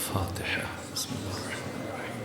فاتحة. بسم الله الرحمن الرحيم.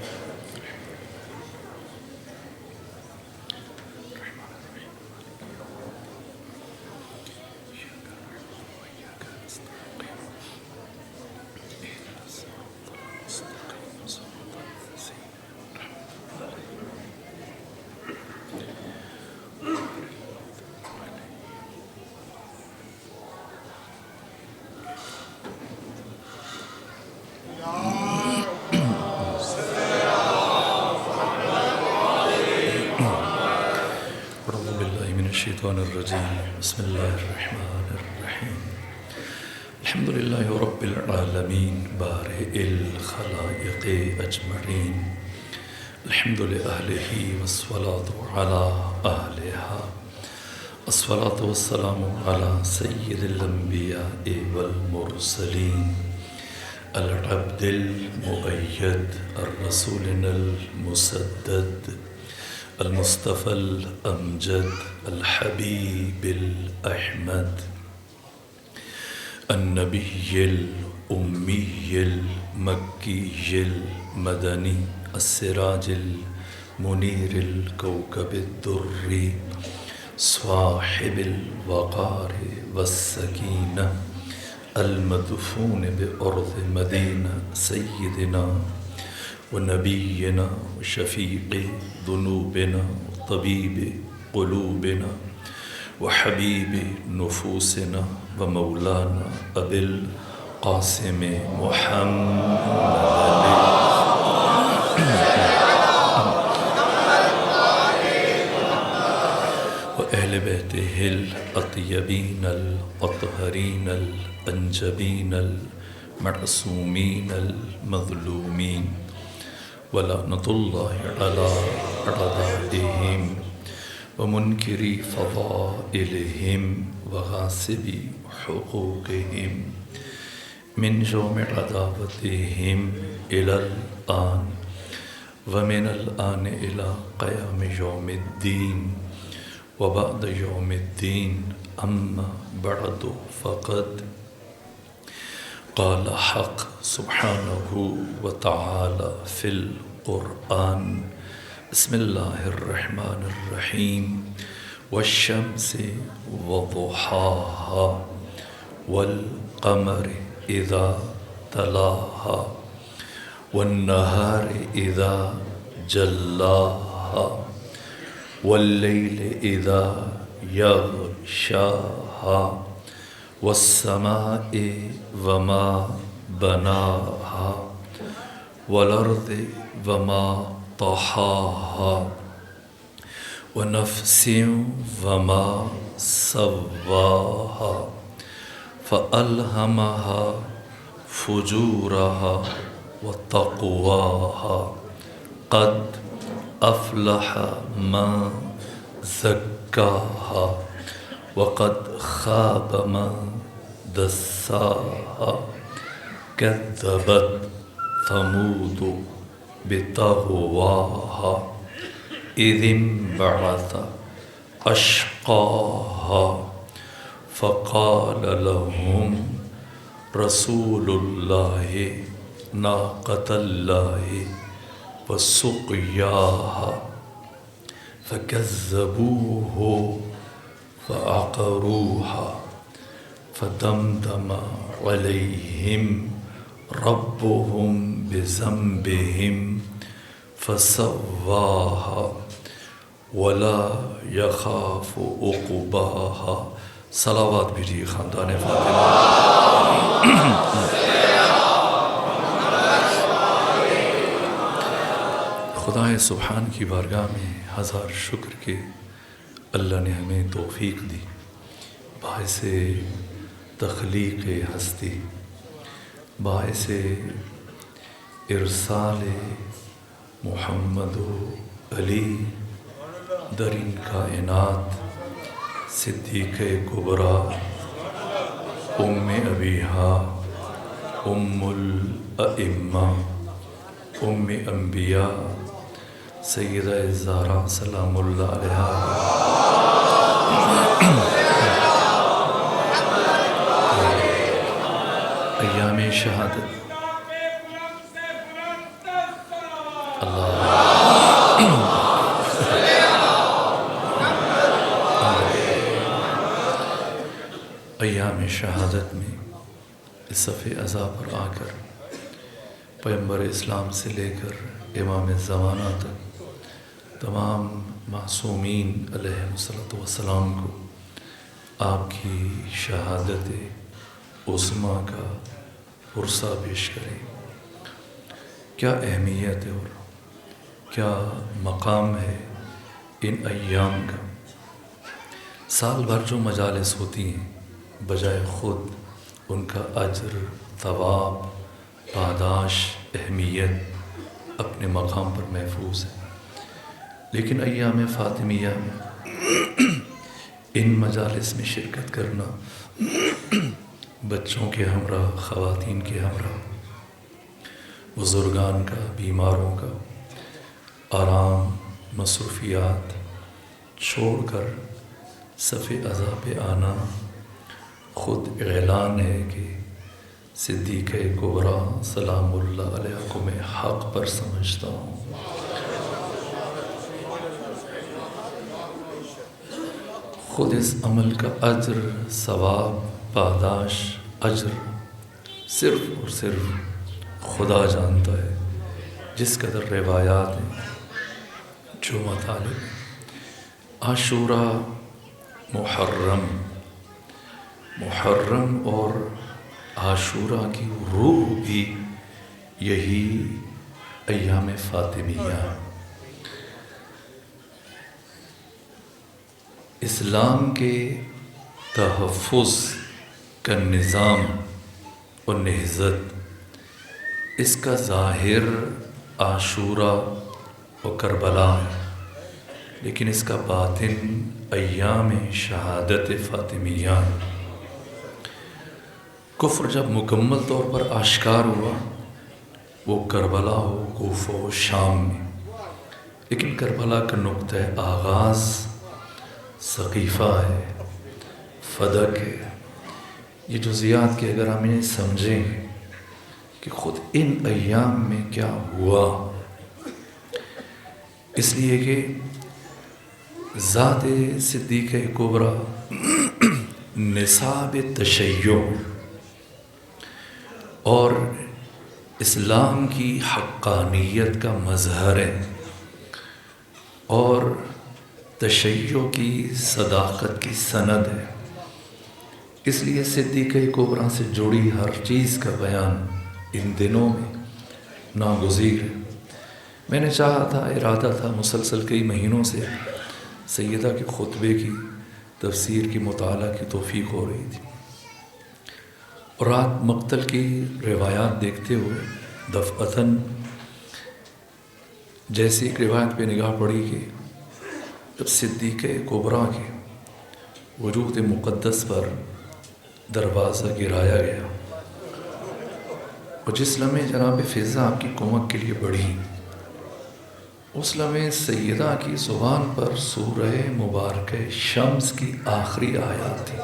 الشيطان الرجيم. بسم الله الرحمن الرحيم. الحمد لله رب العالمين بارئ الخلائق أجمعين. الحمد لأهله والصلاة على أهلها. الصلاة والسلام على سيد الأنبياء والمرسلين العبد المؤيد الرسول المسدد المصطفى الأمجد الحبيب الأحمد النبي الأمي المكي المدني السراج المنير الكوكب الدري صاحب الوقار والسكينة المدفون بأرض مدينة سيدنا ونبينا وشفيق ذنوبنا وطبيب قلوبنا وحبيب نفوسنا ومولانا أبي القاسم محمد وأهل بيته الأطيبين الأطهرين الأنجبين المعصومين المظلومين ولعنة الله على أعدائهم ومنكري فضائلهم وغاصبي حقوقهم من يوم عداوتهم إلى الآن ومن الآن إلى قيام يوم الدين وبعد يوم الدين. أما بعد فقد قال حق سبحانه وتعالى في القرآن. بسم الله الرحمن الرحيم. والشمس وضحاها والقمر إذا تلاها والنهار إذا جلاها والليل إذا يغشاها والسماء وما بناها والأرض وما طحاها ونفس وما سواها فألهمها فجورها وتقواها. قد أفلح من زكاها وقد خاب من دساها. كذبت ثمود بطغواها إذ انبعث أشقاها فقال لهم رسول الله ناقة الله وسقياها فكذبوه فعقروها فدمدم عليهم ربهم بذنبهم فسواها ولا يخاف عقباها. صلوات بھیجیے خاندان فاطمہ. خدا سبحان کی بارگاہ میں ہزار شکر کہ اللہ نے ہمیں توفیق دی. باعث تخلیق ہستی باعث ارسال محمد علی در این کائنات صدیق کبریٰ ام ابیہا ام الائمہ ام انبیاء سیدہ زہرا سلام اللہ علیہا ایام شہادت ایام شہادت میں اس صف عزا پر آ کر پیغمبر اسلام سے لے کر امام زمانہ تک تمام معصومین علیہ الصلوۃ والسلام کو آپ کی شہادت عظمیٰ کا پرسہ پیش کریں۔ کیا اہمیت ہے اور کیا مقام ہے ان ایام کا۔ سال بھر جو مجالس ہوتی ہیں بجائے خود ان کا اجر، ثواب، پاداش، اہمیت اپنے مقام پر محفوظ ہے، لیکن ایام فاطمیہ میں ان مجالس میں شرکت کرنا بچوں کے ہمراہ، خواتین کے ہمراہ، بزرگان کا، بیماروں کا آرام، مصروفیات چھوڑ کر صف عزا پہ آنا خود اعلان ہے کہ صدیقہ کبریٰ سلام اللہ علیہ کو میں حق پر سمجھتا ہوں۔ خود اس عمل کا اجر، ثواب، پاداش، اجر صرف اور صرف خدا جانتا ہے۔ جس قدر روایات ہیں، جو مطالب عاشوراء، محرم اور عاشوراء کی روح بھی یہی ایام فاطمیہ۔ اسلام کے تحفظ کا نظام اور نہضت، اس کا ظاہر عاشوراء و کربلا ہے، لیکن اس کا باطن ایام شہادت فاطمیہ۔ کفر جب مکمل طور پر آشکار ہوا، وہ کربلا ہو، کوفہ و شام میں، لیکن کربلا کا نقطہ آغاز سقیفہ ہے، فدق ہے۔ یہ جزیات کے اگر ہم انہیں سمجھیں کہ خود ان ایام میں کیا ہوا، اس لیے کہ ذات صدیقہ کبریٰ نصاب تشیع اور اسلام کی حقانیت کا مظہر ہے، اور تشیع کی صداقت کی سند ہے۔ اس لیے صدیقہ کبریٰ سے جڑی ہر چیز کا بیان ان دنوں میں ناگزیر ہے۔ میں نے چاہا تھا، ارادہ تھا، مسلسل کئی مہینوں سے سیدہ کے خطبے کی تفسیر کی مطالعہ کی توفیق ہو رہی تھی، اور رات مقتل کی روایات دیکھتے ہوئے دفعتاً جیسی ایک روایت پہ نگاہ پڑی کہ جب صدیقہ کبریٰ کے وجود مقدس پر دروازہ گرایا گیا، اور جس لمحے جناب فضا آپ کی کمک کے لیے بڑھی، اس لمحے سیدہ کی زبان پر سورہ مبارکہ شمس کی آخری آیات تھی۔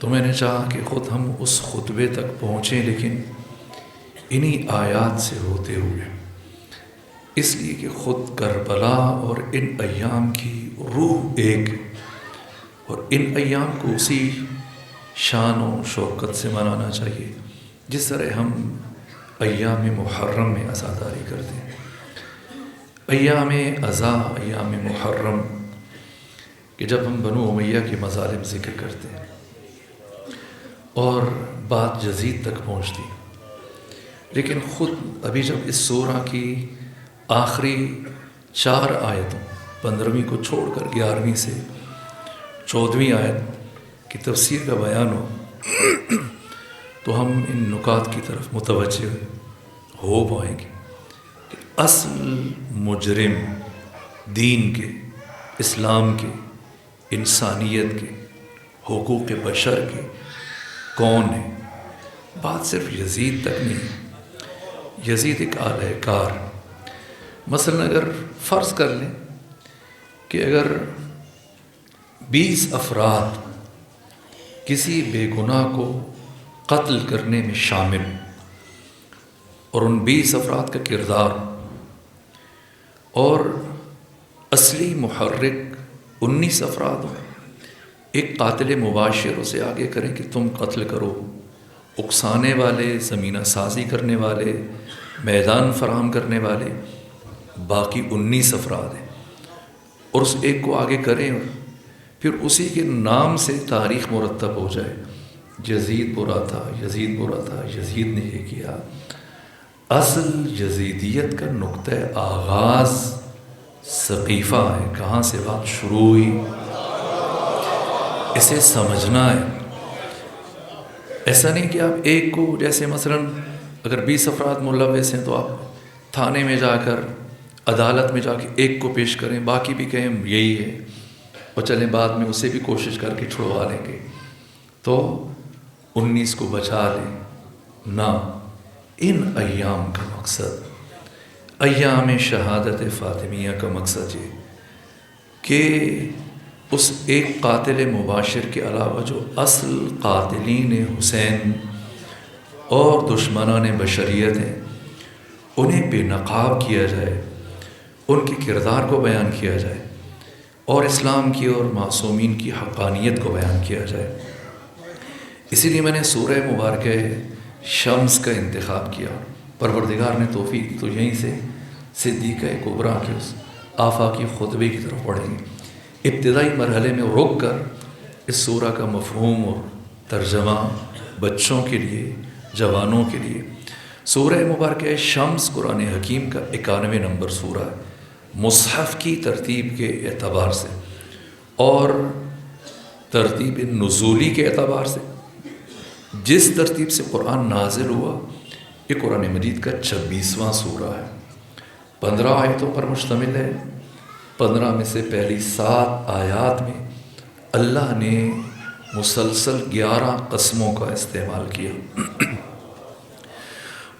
تو میں نے چاہا کہ خود ہم اس خطبے تک پہنچیں، لیکن انہی آیات سے ہوتے ہوئے، اس لیے کہ خود کربلا اور ان ایام کی روح ایک، اور ان ایام کو اسی شان و شوکت سے منانا چاہیے جس طرح ہم ایام محرم میں عزاداری کرتے ہیں۔ ایام عزا، ایام محرم کہ جب ہم بنو امیہ کے مظالم ذکر کرتے ہیں اور بات یزید تک پہنچتی، لیکن خود ابھی جب اس سورہ کی آخری 4 آیتوں، 15ویں کو چھوڑ کر 11ویں سے 14ویں آیت کی تفسیر کا بیان ہو، تو ہم ان نکات کی طرف متوجہ ہو پائیں گے کہ اصل مجرم دین کے، اسلام کے، انسانیت کے، حقوق بشر کے کون ہے۔ بات صرف یزید تک نہیں، یزید ایک آلہ کار۔ مثلا اگر فرض کر لیں کہ اگر 20 افراد کسی بے گناہ کو قتل کرنے میں شامل، اور ان 20 افراد کا کردار اور اصلی محرک 19 افراد ہوں. ایک قاتل مباشر اسے آگے کریں کہ تم قتل کرو، اکسانے والے، زمینہ سازی کرنے والے، میدان فراہم کرنے والے باقی 19 افراد ہیں، اور اس ایک کو آگے کریں اور پھر اسی کے نام سے تاریخ مرتب ہو جائے. یزید برا تھا، یزید برا تھا، یزید نے یہ کیا. اصل یزیدیت کا نقطہ آغاز سقیفہ ہے، کہاں سے بات شروع ہوئی، اسے سمجھنا ہے. ایسا نہیں کہ آپ ایک کو، جیسے مثلا اگر 20 افراد ملوث ہیں تو آپ تھانے میں جا کر، عدالت میں جا کے ایک کو پیش کریں، باقی بھی کہیں یہی ہے، اور چلیں بعد میں اسے بھی کوشش کر کے چھڑوا لیں گے تو 19 کو بچا لیں. نہ، ان ایام کا مقصد، ایام شہادت فاطمیہ کا مقصد یہ کہ اس ایک قاتل مباشر کے علاوہ جو اصل قاتلین حسین اور دشمنان بشریت ہیں انہیں بے نقاب کیا جائے، ان کے کردار کو بیان کیا جائے، اور اسلام کی اور معصومین کی حقانیت کو بیان کیا جائے. اسی لیے میں نے سورہ مبارکہ شمس کا انتخاب کیا. پروردگار نے توفیق دی تو یہیں سے صدیقہ کبریٰ کے اس آفاقی خطبے کی طرف پڑھیں گے. ابتدائی مرحلے میں رک کر اس سورہ کا مفہوم اور ترجمہ بچوں کے لیے، جوانوں کے لیے. سورہ مبارکہ شمس قرآن حکیم کا 91 نمبر سورہ ہے. مصحف کی ترتیب کے اعتبار سے اور ترتیب نزولی کے اعتبار سے جس ترتیب سے قرآن نازل ہوا، یہ قرآن مجید کا 26واں سورہ ہے. 15 آیتوں پر مشتمل ہے. 15 میں سے پہلی 7 آیات میں اللہ نے مسلسل 11 قسموں کا استعمال کیا.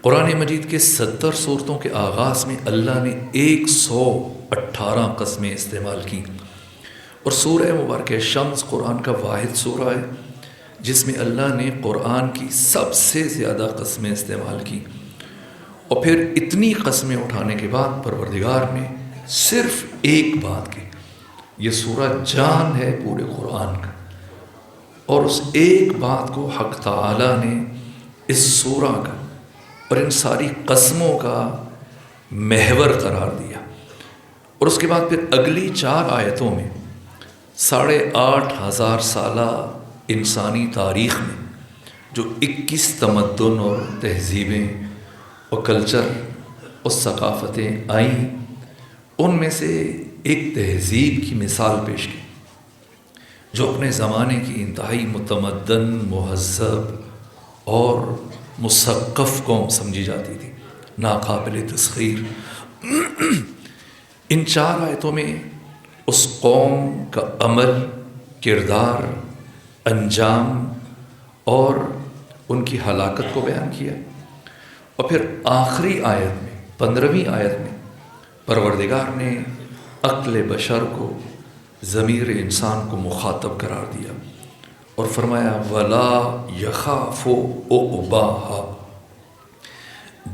قرآن مجید کے 70 سورتوں کے آغاز میں اللہ نے 118 قسمیں استعمال کی، اور سورہ مبارکہ شمس قرآن کا واحد سورہ ہے جس میں اللہ نے قرآن کی سب سے زیادہ قسمیں استعمال کی. اور پھر اتنی قسمیں اٹھانے کے بعد پروردگار نے صرف ایک بات کی. یہ سورہ جان ہے پورے قرآن کا، اور اس ایک بات کو حق تعالی نے اس سورہ کا اور ان ساری قسموں کا محور قرار دیا. اور اس کے بعد پھر اگلی 4 آیتوں میں 8,500 سالہ انسانی تاریخ میں جو 21 تمدن اور تہذیبیں اور کلچر اور ثقافتیں آئیں، ان میں سے ایک تہذیب کی مثال پیش کی جو اپنے زمانے کی انتہائی متمدن، مہذب اور مثقف قوم سمجھی جاتی تھی، ناقابل تسخیر. ان 4 آیتوں میں اس قوم کا عمل، کردار، انجام اور ان کی ہلاکت کو بیان کیا. اور پھر آخری آیت میں، 15ویں آیت میں پروردگار نے عقل بشر کو، ضمیر انسان کو مخاطب قرار دیا اور فرمایا وَلَا يَخَافُ عُقْبَاهَا.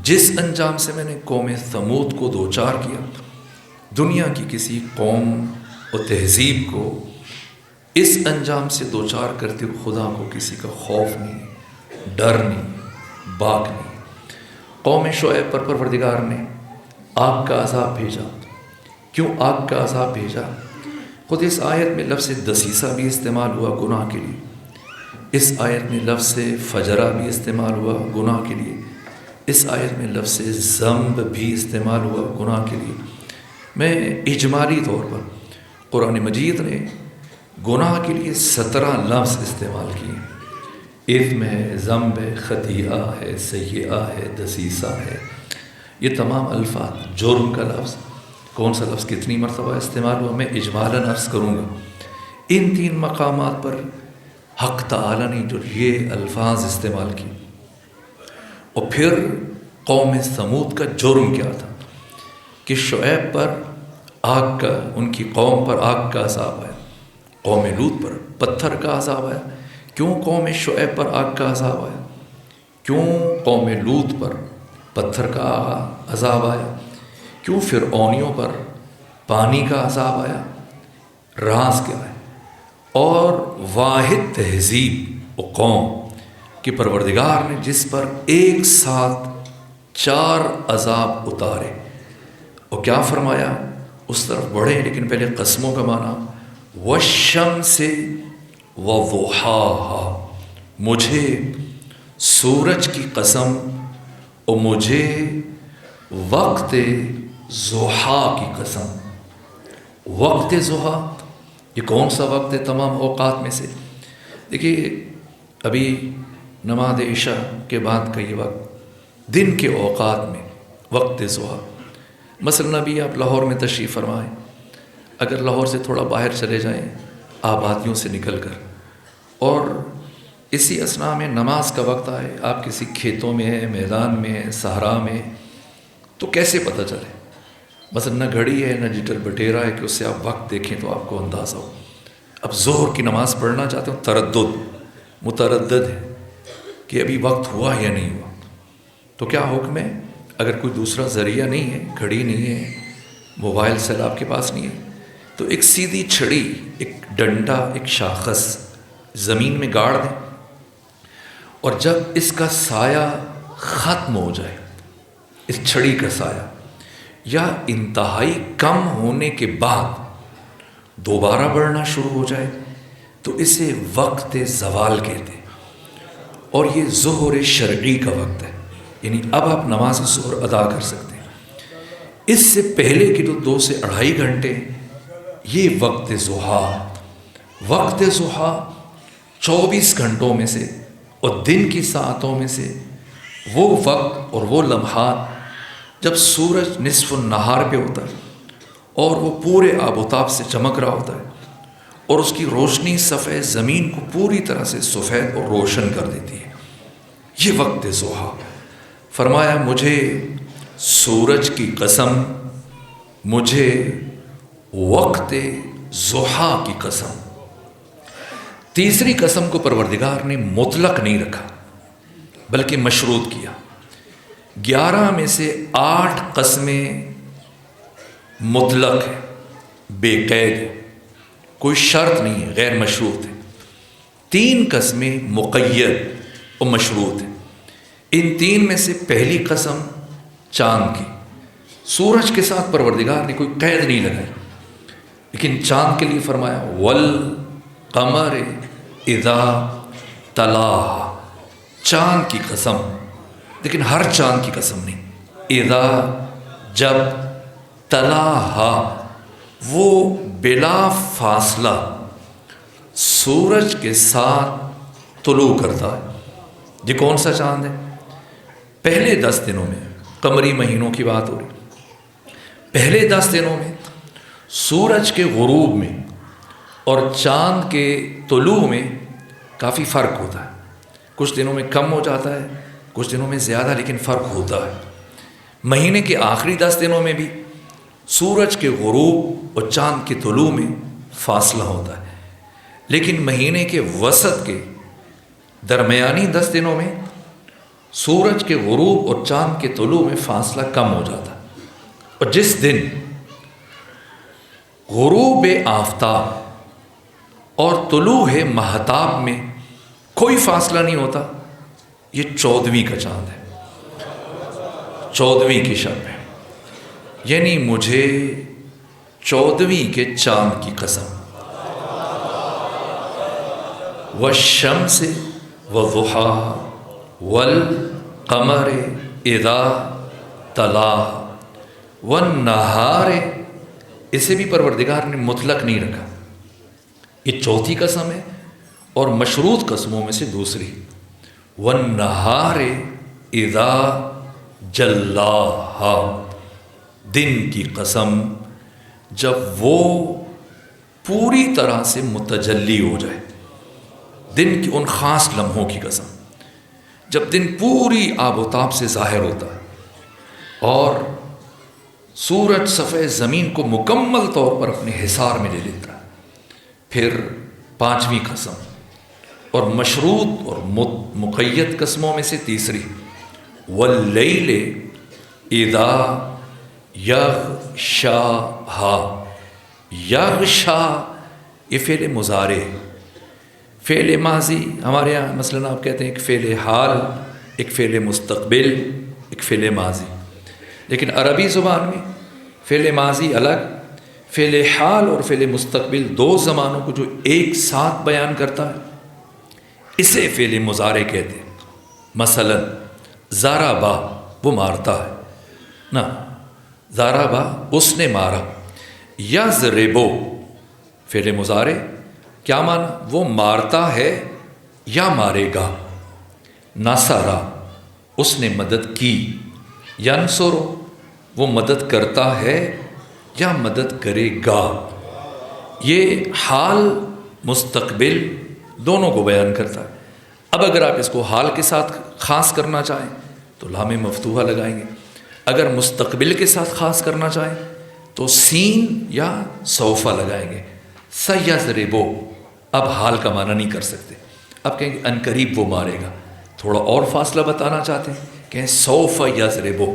جس انجام سے میں نے قوم ثمود کو دوچار کیا، دنیا کی کسی قوم و تہذیب کو اس انجام سے دوچار کرتے ہوئے خدا کو کسی کا خوف نہیں، ڈر نہیں، باک نہیں. قوم شعیب پر پروردگار نے آگ کا عذاب بھیجا. کیوں آگ کا عذاب بھیجا؟ خود اس آیت میں لفظ دسیسہ بھی استعمال ہوا گناہ کے لیے، اس آیت میں لفظ فجرہ بھی استعمال ہوا گناہ کے لیے، اس آیت میں لفظ ذنب بھی استعمال ہوا گناہ کے لیے. میں اجمالی طور پر قرآن مجید نے گناہ کے لیے 17 لفظ استعمال کیے. اثم ہے، ذنب ہے، خطیئہ ہے، سیئہ ہے، دسیسہ ہے. یہ تمام الفاظ، جرم کا لفظ کون سا لفظ کتنی مرتبہ استعمال ہوا میں اجمالاً عرض کروں گا. ان 3 مقامات پر حق تعالی نے جو یہ الفاظ استعمال کیے. اور پھر قوم ثمود کا جرم کیا تھا کہ شعیب پر آگ کا، ان کی قوم پر آگ کا عذاب آیا، قوم لوط پر پتھر کا عذاب آیا. کیوں قوم شعیب پر آگ کا عذاب آیا؟ کیوں قوم لوط پر پتھر کا عذاب آیا؟ کیوں فرعونیوں پر پانی کا عذاب آیا؟ راز کیا ہے؟ اور واحد تہذیب و قوم کہ پروردگار نے جس پر ایک ساتھ 4 عذاب اتارے، اور کیا فرمایا؟ اس طرف بڑھے لیکن پہلے قسموں کا معنی، والشمس وضحاها، مجھے سورج کی قسم اور مجھے وقت ضحا کی قسم۔ وقت ضحا یہ کون سا وقت ہے تمام اوقات میں سے؟ دیکھیے ابھی نماز عشاء کے بعد کا یہ وقت دن کے اوقات میں وقت ضحا۔ مثلا ابھی آپ لاہور میں تشریف فرمائیں، اگر لاہور سے تھوڑا باہر چلے جائیں آبادیوں سے نکل کر، اور اسی اثناء میں نماز کا وقت آئے، آپ کسی کھیتوں میں ہیں، میدان میں ہیں، صحرا میں، تو کیسے پتہ چلے؟ مثلا نہ گھڑی ہے نہ ڈیجیٹل بٹیرا ہے کہ اس سے آپ وقت دیکھیں تو آپ کو اندازہ ہو۔ اب ظہر کی نماز پڑھنا چاہتے ہو، متردد ہے کہ ابھی وقت ہوا یا نہیں ہوا، تو کیا حکم ہے؟ اگر کوئی دوسرا ذریعہ نہیں ہے، گھڑی نہیں ہے، موبائل سیل آپ کے پاس نہیں ہے، تو ایک سیدھی چھڑی، ایک ڈنڈا، ایک شاخص زمین میں گاڑ دیں، اور جب اس کا سایہ ختم ہو جائے، اس چھڑی کا سایہ یا انتہائی کم ہونے کے بعد دوبارہ بڑھنا شروع ہو جائے، تو اسے وقت زوال کہتے ہیں، اور یہ ظہر شرعی کا وقت ہے، یعنی اب آپ نماز ظہر ادا کر سکتے ہیں۔ اس سے پہلے کی تو 2 سے 2.5 گھنٹے یہ وقت ضحا۔ وقت ضحا 24 گھنٹوں میں سے اور دن کی ساعتوں میں سے وہ وقت اور وہ لمحات جب سورج نصف النہار پہ ہوتا ہے اور وہ پورے آب و تاب سے چمک رہا ہوتا ہے، اور اس کی روشنی صفحہ زمین کو پوری طرح سے سفید اور روشن کر دیتی ہے، یہ وقت ضحا۔ فرمایا مجھے سورج کی قسم، مجھے وقت ضحا کی قسم۔ تیسری قسم کو پروردگار نے مطلق نہیں رکھا بلکہ مشروط کیا۔ 11 میں سے 8 قسمیں مطلق ہیں، بے قید ہیں، کوئی شرط نہیں ہے، غیر مشروط ہے۔ 3 قسمیں مقید اور مشروط ہیں۔ ان 3 میں سے پہلی قسم چاند کی، سورج کے ساتھ پروردگار نے کوئی قید نہیں لگائی، لیکن چاند کے لیے فرمایا والقمر اذا تلاہا، چاند کی قسم، لیکن ہر چاند کی قسم نہیں، اذا جب، تلاہا وہ بلا فاصلہ سورج کے ساتھ طلوع کرتا ہے۔ یہ کون سا چاند ہے؟ پہلے 10 دنوں میں، قمری مہینوں کی بات ہو رہی، پہلے 10 دنوں میں سورج کے غروب میں اور چاند کے طلوع میں کافی فرق ہوتا ہے، کچھ دنوں میں کم ہو جاتا ہے، کچھ دنوں میں زیادہ، لیکن فرق ہوتا ہے۔ مہینے کے آخری 10 دنوں میں بھی سورج کے غروب اور چاند کے طلوع میں فاصلہ ہوتا ہے، لیکن مہینے کے وسط کے درمیانی 10 دنوں میں سورج کے غروب اور چاند کے طلوع میں فاصلہ کم ہو جاتا ہے۔ اور جس دن غروب آفتاب اور طلوع مہتاب میں کوئی فاصلہ نہیں ہوتا، یہ 14ویں کا چاند ہے، 14ویں کی شب ہے، یعنی مجھے 14ویں کے چاند کی قسم، والشمس وضحاها والقمر اذا تلاہا والنہار، اسے بھی پروردگار نے مطلق نہیں رکھا، یہ 4تھی قسم ہے، اور مشروط قسموں میں سے دوسری، والنہار اذا جلاہا، دن کی قسم جب وہ پوری طرح سے متجلی ہو جائے، دن کی ان خاص لمحوں کی قسم جب دن پوری آب و تاب سے ظاہر ہوتا ہے اور سورج صفحہ زمین کو مکمل طور پر اپنے حصار میں لے لیتا ہے۔ پھر 5ویں قسم اور مشروط اور مقید قسموں میں سے تیسری، واللیل اذا یغشاہا، یغشا یہ فعل مضارع، فعل ماضی ہمارے یہاں مثلاً آپ کہتے ہیں ایک فعل حال، ایک فعل مستقبل، ایک فعل ماضی، لیکن عربی زبان میں فعل ماضی الگ، فعل حال اور فعل مستقبل دو زمانوں کو جو ایک ساتھ بیان کرتا ہے اسے فعل مضارع کہتے ہیں۔ مثلا ضربا وہ مارتا ہے نا، ضربا اس نے مارا، یضربو فعل مضارع کیا معنی؟ وہ مارتا ہے یا مارے گا، نصرا اس نے مدد کی، ینصرو وہ مدد کرتا ہے یا مدد کرے گا۔ یہ حال مستقبل دونوں کو بیان کرتا ہے۔ اب اگر آپ اس کو حال کے ساتھ خاص کرنا چاہیں تو لام مفتوحہ لگائیں گے، اگر مستقبل کے ساتھ خاص کرنا چاہیں تو سین یا سوفہ لگائیں گے۔ سیضربو اب حال کا معنی نہیں کر سکتے، اب کہیں گے ان قریب وہ مارے گا۔ تھوڑا اور فاصلہ بتانا چاہتے ہیں کہیں سوف یضربو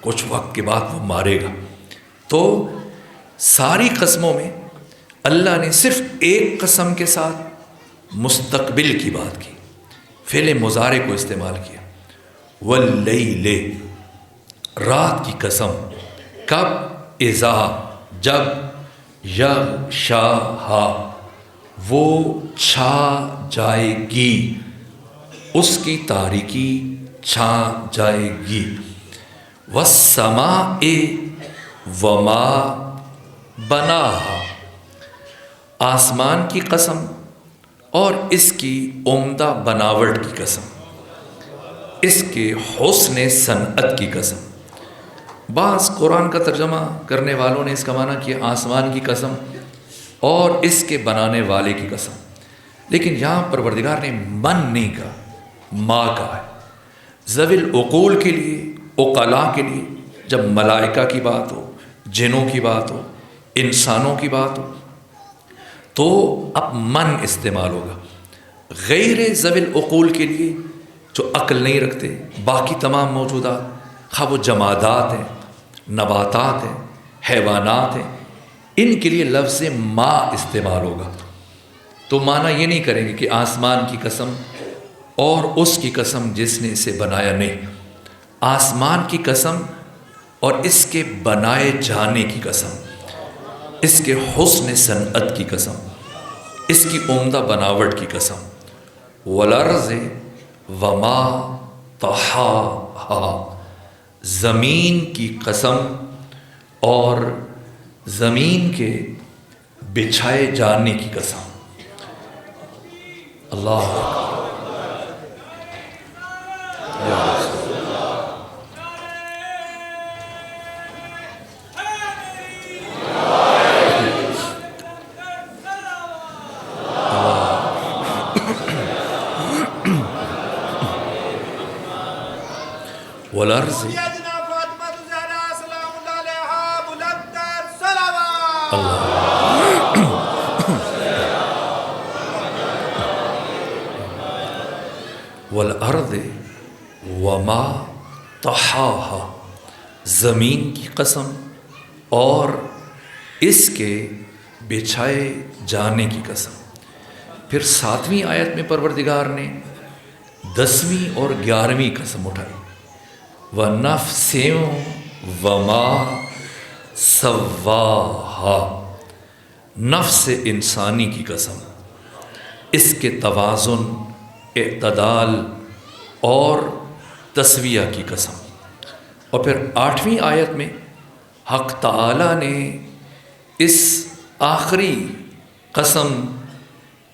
کچھ وقت کے بعد وہ مارے گا۔ تو ساری قسموں میں اللہ نے صرف ایک قسم کے ساتھ مستقبل کی بات کی، فعل مضارع کو استعمال کیا۔ واللیل رات کی قسم، کب؟ اذا جب، یغشاہا وہ چھا جائے گی، اس کی تاریکی چھا جائے گی۔ والسماء وما بناہا آسمان کی قسم اور اس کی عمدہ بناوٹ کی قسم، اس کے حسن صنعت کی قسم۔ بعض قرآن کا ترجمہ کرنے والوں نے اس کا معنی کیا آسمان کی قسم اور اس کے بنانے والے کی قسم، لیکن یہاں پروردگار نے من نہیں کہا، ما کہا ہے۔ ذوی العقول کے لیے، عقلاء کے لیے جب ملائکہ کی بات ہو، جنوں کی بات ہو، انسانوں کی بات ہو تو اب من استعمال ہوگا۔ غیر ذوی العقول کے لیے جو عقل نہیں رکھتے، باقی تمام موجودات خواہ وہ جمادات ہیں، نباتات ہیں، حیوانات ہیں، ان کے لیے لفظ ما استعمال ہوگا۔ تو معنی یہ نہیں کریں گے کہ آسمان کی قسم اور اس کی قسم جس نے اسے بنایا، نہیں، آسمان کی قسم اور اس کے بنائے جانے کی قسم، اس کے حسن صنعت کی قسم، اس کی عمدہ بناوٹ کی قسم۔ والارض وما طحاہا زمین کی قسم اور زمین کے بچھائے جانے کی قسم۔ اللہ والارض والارض وما طحاہا زمین کی قسم اور اس کے بچھائے جانے کی قسم۔ پھر 7ویں آیت میں پروردگار نے 10ویں اور 11ویں قسم اٹھائی، وَنَفْسٍ وَمَا سَوَّاهَا نفس انسانی کی قسم، اس کے توازن، اعتدال اور تسویہ کی قسم۔ اور پھر 8ویں آیت میں حق تعالی نے اس آخری قسم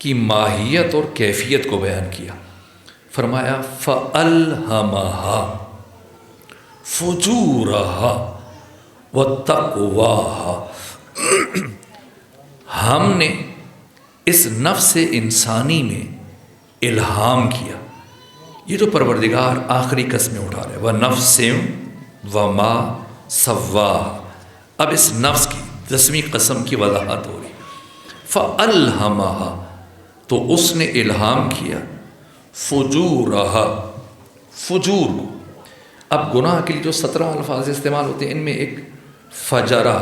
کی ماہیت اور کیفیت کو بیان کیا، فرمایا فَأَلْهَمَهَا فُجُورَهَا وَتَقْوَاهَا ہم نے اس نفس انسانی میں الہام کیا۔ یہ جو پروردگار آخری قسمیں اٹھا رہے ہیں، وَنَفْسٍ وَمَا سَوَّاهَا، اب اس نفس کی 10ویں قسم کی وضاحت ہو رہی۔ فَأَلْهَمَهَا تو اس نے الہام کیا، فجورہا فجور کو، اب گناہ کے لیے جو 17 الفاظ استعمال ہوتے ہیں ان میں ایک فجرہ،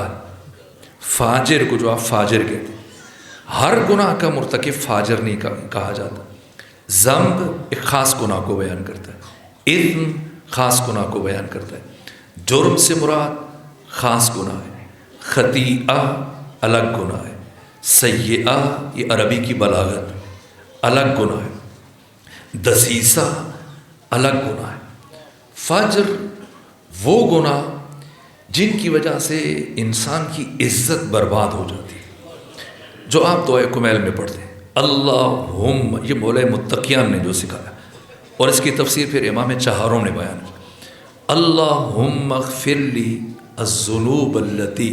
فاجر کو جو آپ فاجر کہتے ہیں، ہر گناہ کا مرتکب فاجر نہیں کہا جاتا۔ ذنب ایک خاص گناہ کو بیان کرتا ہے، اثم خاص گناہ کو بیان کرتا ہے، جرم سے مراد خاص گناہ ہے، خطیئہ الگ گناہ ہے، سیئہ یہ عربی کی بلاغت الگ گناہ ہے، دسیسہ الگ گناہ ہے۔ فجر وہ گناہ جن کی وجہ سے انسان کی عزت برباد ہو جاتی ہے، جو آپ دعائے کمیل میں پڑھتے ہیں اللہم، یہ مولا متقیان نے جو سکھایا، اور اس کی تفسیر پھر امام چہاروں نے بیان کی، اللہم اغفر لی الذنوب التی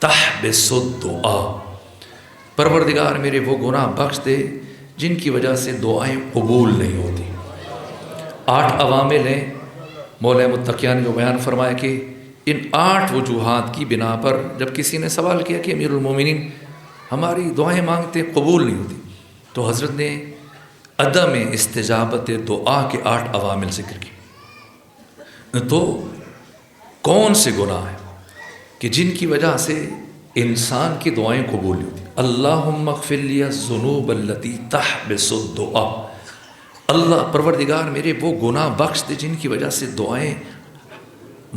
تحبس الدعاء، پروردگار میرے وہ گناہ بخش دے جن کی وجہ سے دعائیں قبول نہیں ہوتی۔ 8 عوامل ہیں مولا متقیان نے جو بیان فرمایا کہ ان 8 وجوہات کی بنا پر جب کسی نے سوال کیا کہ امیر المومنین ہماری دعائیں مانگتے قبول نہیں ہوتی، تو حضرت نے عدم استجابت دعا کے 8 عوامل ذکر کی۔ تو کون سے گناہ ہیں کہ جن کی وجہ سے انسان کی دعائیں قبول نہیں ہوتی؟ اللہم اغفر لی الذنوب التی تحبس الدعاء، اللہ پروردگار میرے وہ گناہ بخش دے جن کی وجہ سے دعائیں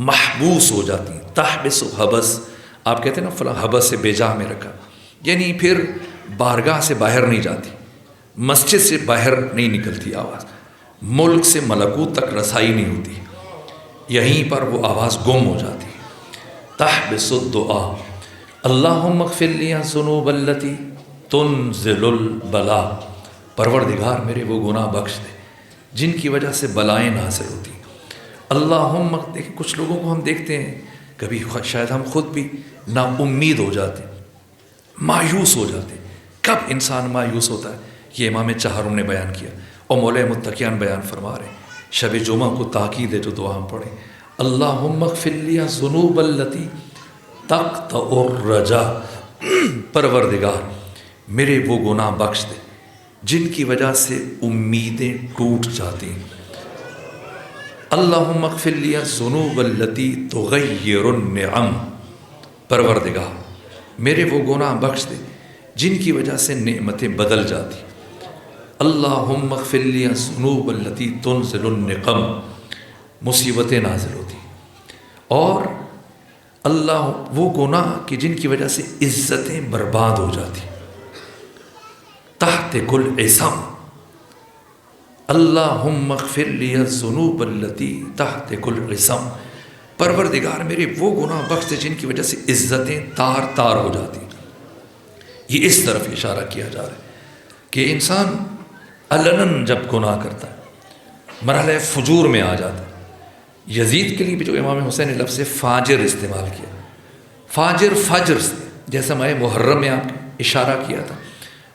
محبوس ہو جاتی ہیں۔ تحبس و حبس، آپ کہتے ہیں نا فلاں حبس سے بے جا میں رکھا، یعنی پھر بارگاہ سے باہر نہیں جاتی، مسجد سے باہر نہیں نکلتی آواز، ملک سے ملکوت تک رسائی نہیں ہوتی، یہیں پر وہ آواز گم ہو جاتی ہے۔ تحبس الدعاء، اللہم اغفر لی الذنوب التی تنزل البلاء، پروردگار میرے وہ گناہ بخش دے جن کی وجہ سے بلائیں نازل ہوتی ہیں۔ اللہم، دیکھیں کچھ لوگوں کو ہم دیکھتے ہیں کبھی شاید ہم خود بھی نا امید ہو جاتے ہیں، مایوس ہو جاتے ہیں۔ کب انسان مایوس ہوتا ہے؟ یہ امام چہاروں نے بیان کیا اور مولا متقیان بیان فرما رہے ہیں۔ شب جمعہ کو تاکید ہے جو دعا ہم پڑھیں، اللہم اغفر لی الذنوب التی تقطع الرجاء، پروردگار میرے وہ گناہ بخش دے جن کی وجہ سے امیدیں ٹوٹ جاتی ہیں۔ اللہم اغفر لی الذنوب التی تغیر النعم، پروردگار میرے وہ گناہ بخش دے جن کی وجہ سے نعمتیں بدل جاتی۔ اللہم اغفر لی الذنوب التی تنزل النقم، مصیبتیں نازل ہوتی۔ اور اللہ وہ گناہ کہ جن کی وجہ سے عزتیں برباد ہو جاتی۔ تحت کل عصم، اللہم اغفر لی الذنوب التی تحت کل عصم، پروردگار میرے وہ گناہ بخش دے جن کی وجہ سے عزتیں تار تار ہو جاتی۔ یہ اس طرف اشارہ کیا جا رہا ہے کہ انسان علناً جب گناہ کرتا ہے، مرحلہ فجور میں آ جاتا ہے۔ یزید کے لیے بھی جو امام حسین نے لفظ فاجر استعمال کیا، فاجر فجر سے، جیسا میں محرم میں آپ نے اشارہ کیا تھا،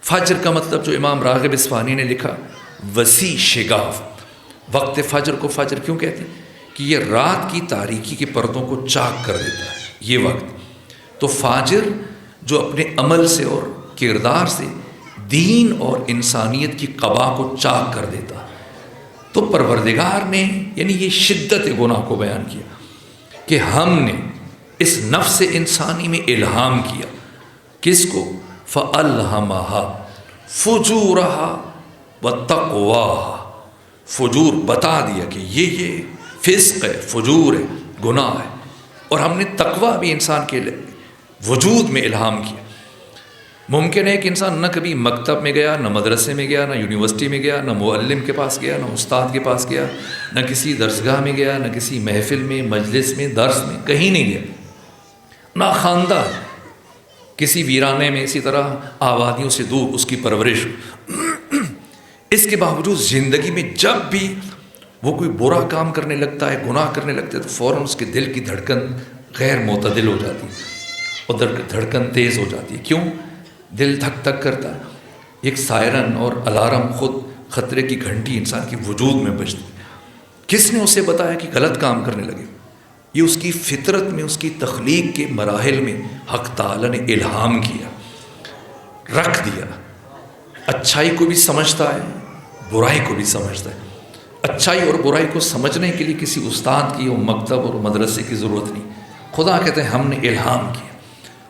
فجر کا مطلب جو امام راغب اصفہانی نے لکھا وسیع شگاف۔ وقت فجر کو فجر کیوں کہتے ہیں؟ کہ یہ رات کی تاریکی کے پردوں کو چاک کر دیتا ہے یہ وقت۔ تو فاجر جو اپنے عمل سے اور کردار سے دین اور انسانیت کی قبا کو چاک کر دیتا ہے۔ تو پروردگار نے یعنی یہ شدت گناہ کو بیان کیا کہ ہم نے اس نفس انسانی میں الہام کیا، کس کو؟ فَأَلْهَمَهَا فُجُورَهَا وَتَقْوَاهَا، فجور بتا دیا کہ یہ فسق ہے، فجور ہے، گناہ ہے، اور ہم نے تقویٰ بھی انسان کے وجود میں الہام کیا۔ ممکن ہے کہ انسان نہ کبھی مکتب میں گیا، نہ مدرسے میں گیا، نہ یونیورسٹی میں گیا، نہ معلم کے پاس گیا، نہ استاد کے پاس گیا، نہ کسی درسگاہ میں گیا، نہ کسی محفل میں، مجلس میں، درس میں، کہیں نہیں گیا، نہ خاندان، کسی ویرانے میں اسی طرح آبادیوں سے دور اس کی پرورش۔ اس کے باوجود زندگی میں جب بھی وہ کوئی برا کام کرنے لگتا ہے، گناہ کرنے لگتا ہے، تو فوراً اس کے دل کی دھڑکن غیر معتدل ہو جاتی ہے اور دھڑکن تیز ہو جاتی ہے۔ کیوں؟ دل دھک دھک کرتا ہے، ایک سائرن اور الارم، خود خطرے کی گھنٹی انسان کی وجود میں بجتی۔ کس نے اسے بتایا کہ غلط کام کرنے لگے؟ یہ اس کی فطرت میں، اس کی تخلیق کے مراحل میں حق تعالی نے الہام کیا، رکھ دیا۔ اچھائی کو بھی سمجھتا ہے، برائی کو بھی سمجھتا ہے، اچھائی اور برائی کو سمجھنے کے لیے کسی استاد کی اور مکتب اور مدرسے کی ضرورت نہیں. خدا کہتے ہیں ہم نے الہام کیا.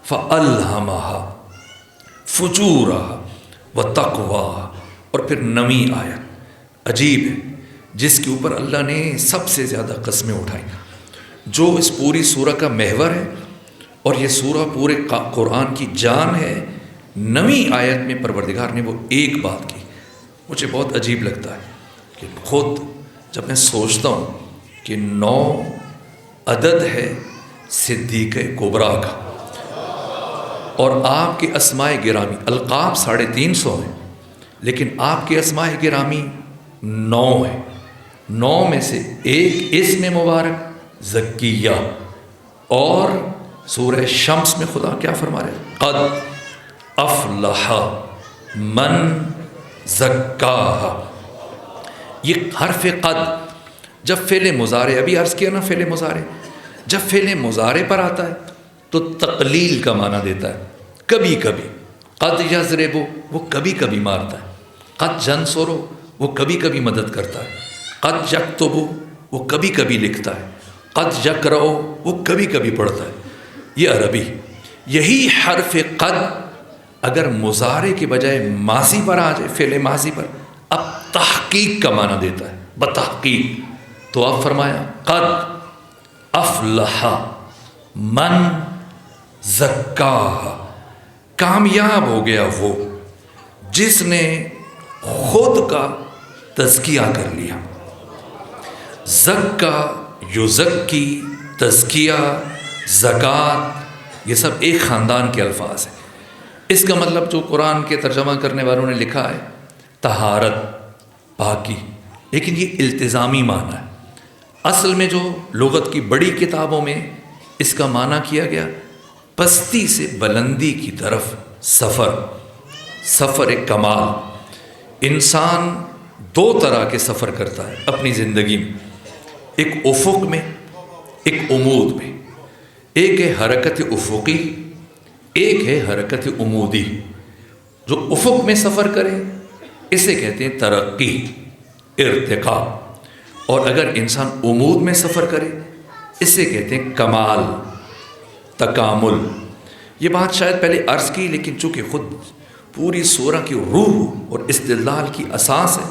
فَأَلْهَمَهَا فُجُورَهَا وَتَقْوَاهَا. اور پھر نویں آیت عجیب ہے جس کے اوپر اللہ نے سب سے زیادہ قسمیں اٹھائی، جو اس پوری سورہ کا محور ہے اور یہ سورہ پورے قرآن کی جان ہے. نویں آیت میں پروردگار نے وہ ایک بات کی. مجھے بہت عجیب لگتا ہے کہ خود جب میں سوچتا ہوں کہ 9 عدد ہے صدیق کبریٰ کا، اور آپ کے اسماء گرامی القاب 350 ہیں، لیکن آپ کے اسماء گرامی 9 ہیں. 9 میں سے ایک اسم مبارک زکیہ. اور سورہ شمس میں خدا کیا فرما رہے ہیں؟ قد افلح من زکاہا. یہ حرف قد جب فعل مضارع، ابھی عرض کیا نا فعل مضارع، جب فعل مضارع پر آتا ہے تو تقلیل کا معنی دیتا ہے. کبھی کبھی قد یضرب وہ کبھی کبھی مارتا ہے، قد ینصر وہ کبھی کبھی مدد کرتا ہے، قد یکتب وہ کبھی کبھی لکھتا ہے، قد یقرأ وہ کبھی کبھی پڑھتا ہے. یہ عربی. یہی حرف قد اگر مضارع کے بجائے ماضی پر آ جائے، فعل ماضی پر، اب تحقیق کا معنی دیتا ہے، بتحقیق. تو اب فرمایا قد افلح من زکاہا. کامیاب ہو گیا وہ جس نے خود کا تزکیہ کر لیا. زکا یزکی، تزکیہ، زکوٰۃ، یہ سب ایک خاندان کے الفاظ ہیں. اس کا مطلب جو قرآن کے ترجمہ کرنے والوں نے لکھا ہے طہارت، پاکی، لیکن یہ التزامی معنی ہے. اصل میں جو لغت کی بڑی کتابوں میں اس کا معنی کیا گیا پستی سے بلندی کی طرف سفر، سفر کمال. انسان 2 طرح کے سفر کرتا ہے اپنی زندگی میں، ایک افق میں، ایک عمود میں. ایک ہے حرکت افقی، ایک ہے حرکت عمودی. جو افق میں سفر کرے اسے کہتے ہیں ترقی، ارتقاء. اور اگر انسان عمود میں سفر کرے اسے کہتے ہیں کمال، تکامل. یہ بات شاید پہلے عرض کی، لیکن چونکہ خود پوری سورہ کی روح اور استدلال کی اساس ہے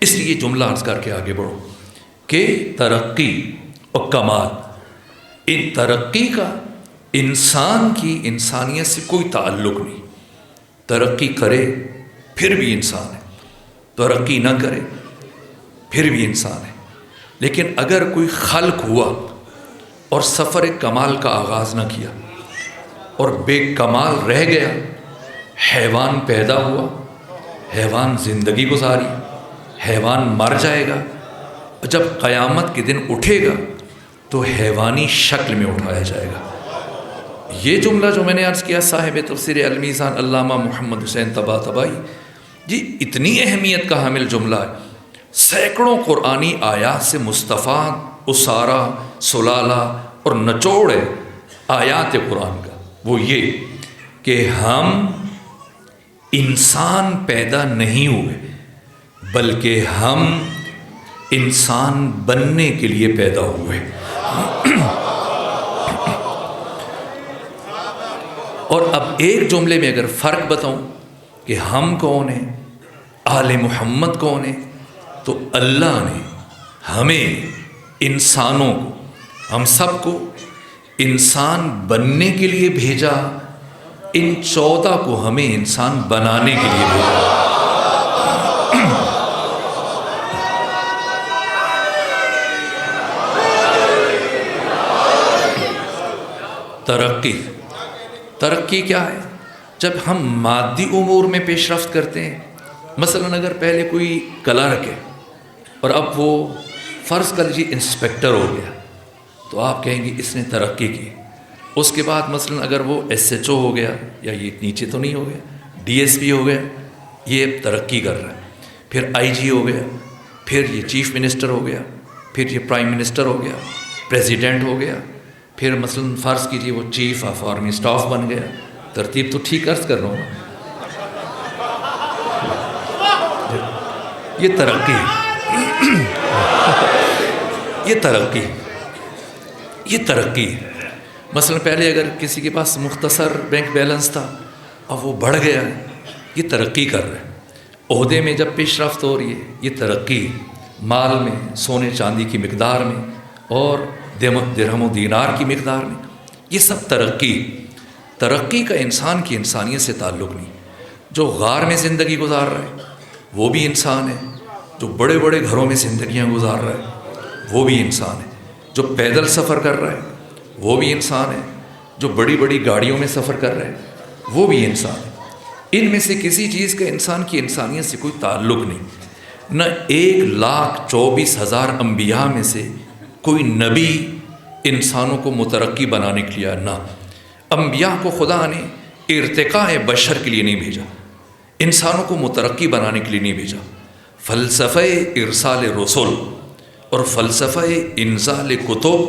اس لیے یہ جملہ عرض کر کے آگے بڑھو کہ ترقی اور کمال. ان ترقی کا انسان کی انسانیت سے کوئی تعلق نہیں. ترقی کرے پھر بھی انسان ہے، ترقی نہ کرے پھر بھی انسان ہے. لیکن اگر کوئی خلق ہوا اور سفر کمال کا آغاز نہ کیا اور بے کمال رہ گیا، حیوان پیدا ہوا، حیوان زندگی گزاری، حیوان مر جائے گا، جب قیامت کے دن اٹھے گا تو حیوانی شکل میں اٹھایا جائے گا. یہ جملہ جو میں نے عرض کیا صاحب تفسیر المیزان علامہ محمد حسین طباطبائی، یہ اتنی اہمیت کا حامل جملہ ہے. سینکڑوں قرآنی آیات سے مستفاد اسارہ، سلالہ اور نچوڑ ہے آیات قرآن کا. وہ یہ کہ ہم انسان پیدا نہیں ہوئے بلکہ ہم انسان بننے کے لیے پیدا ہوئے. اور اب ایک جملے میں اگر فرق بتاؤں کہ ہم کون ہیں، آل محمد کون ہیں، تو اللہ نے ہمیں انسانوں کو، ہم سب کو انسان بننے کے لیے بھیجا. ان 14 کو ہمیں انسان بنانے کے لیے بھیجا. ترقی کیا ہے؟ جب ہم مادی امور میں پیش رفت کرتے ہیں. مثلا اگر پہلے کوئی کلرک ہے اور اب وہ فرض کر لیجیے انسپیکٹر ہو گیا تو آپ کہیں گے اس نے ترقی کی. اس کے بعد مثلا اگر وہ SHO ہو گیا، یا یہ نیچے تو نہیں ہو گیا، DSP ہو گیا، یہ ترقی کر رہا ہے. پھر IG ہو گیا، پھر یہ چیف منسٹر ہو گیا، پھر یہ پرائم منسٹر ہو گیا، پریزیڈنٹ ہو گیا، پھر مثلا فرض کیجیے وہ چیف آف آرمی اسٹاف بن گیا. ترتیب تو ٹھیک عرض کر رہا ہوں. یہ ترقی ہے. یہ ترقی ہے۔ مثلا پہلے اگر کسی کے پاس مختصر بینک بیلنس تھا، اب وہ بڑھ گیا ہے، یہ ترقی کر رہا ہے۔ عہدے میں جب پیش رفت ہو رہی ہے، یہ ترقی ہے۔ مال میں، سونے چاندی کی مقدار میں اور درہم و دینار کی مقدار میں، یہ سب ترقی کا انسان کی انسانیت سے تعلق نہیں۔ جو غار میں زندگی گزار رہا ہے وہ بھی انسان ہے، جو بڑے بڑے گھروں میں زندگیاں گزار رہا ہے وہ بھی انسان ہے، جو پیدل سفر کر رہا ہے وہ بھی انسان ہے، جو بڑی بڑی گاڑیوں میں سفر کر رہا ہے وہ بھی انسان ہے۔ ان میں سے کسی چیز کا انسان کی انسانیت سے کوئی تعلق نہیں۔ نہ 1,24,000 انبیاء میں سے کوئی نبی انسانوں کو مترقی بنانے کے لیے، نہ انبیاء کو خدا نے ارتقاء بشر کے لیے نہیں بھیجا، انسانوں کو مترقی بنانے کے لیے نہیں بھیجا۔ فلسفہ ارسال رسول اور فلسفہ انزال کتب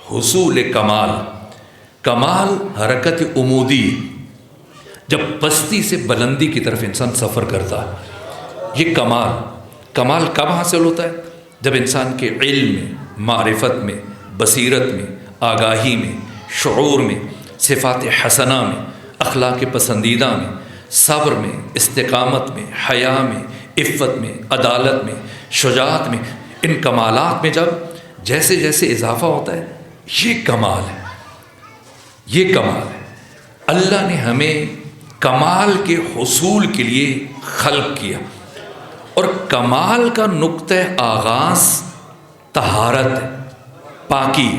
حصول کمال حرکت عمودی، جب پستی سے بلندی کی طرف انسان سفر کرتا ہے، یہ کمال کب حاصل ہوتا ہے؟ جب انسان کے علم میں، معرفت میں، بصیرت میں، آگاہی میں، شعور میں، صفات حسنہ میں، اخلاق پسندیدہ میں، صبر میں، استقامت میں، حیا میں، عفت میں، عدالت میں، شجاعت میں، ان کمالات میں جب جیسے جیسے اضافہ ہوتا ہے، یہ کمال ہے۔ اللہ نے ہمیں کمال کے حصول کے لیے خلق کیا، اور کمال کا نقطہ آغاز طہارت ہے، پاکی۔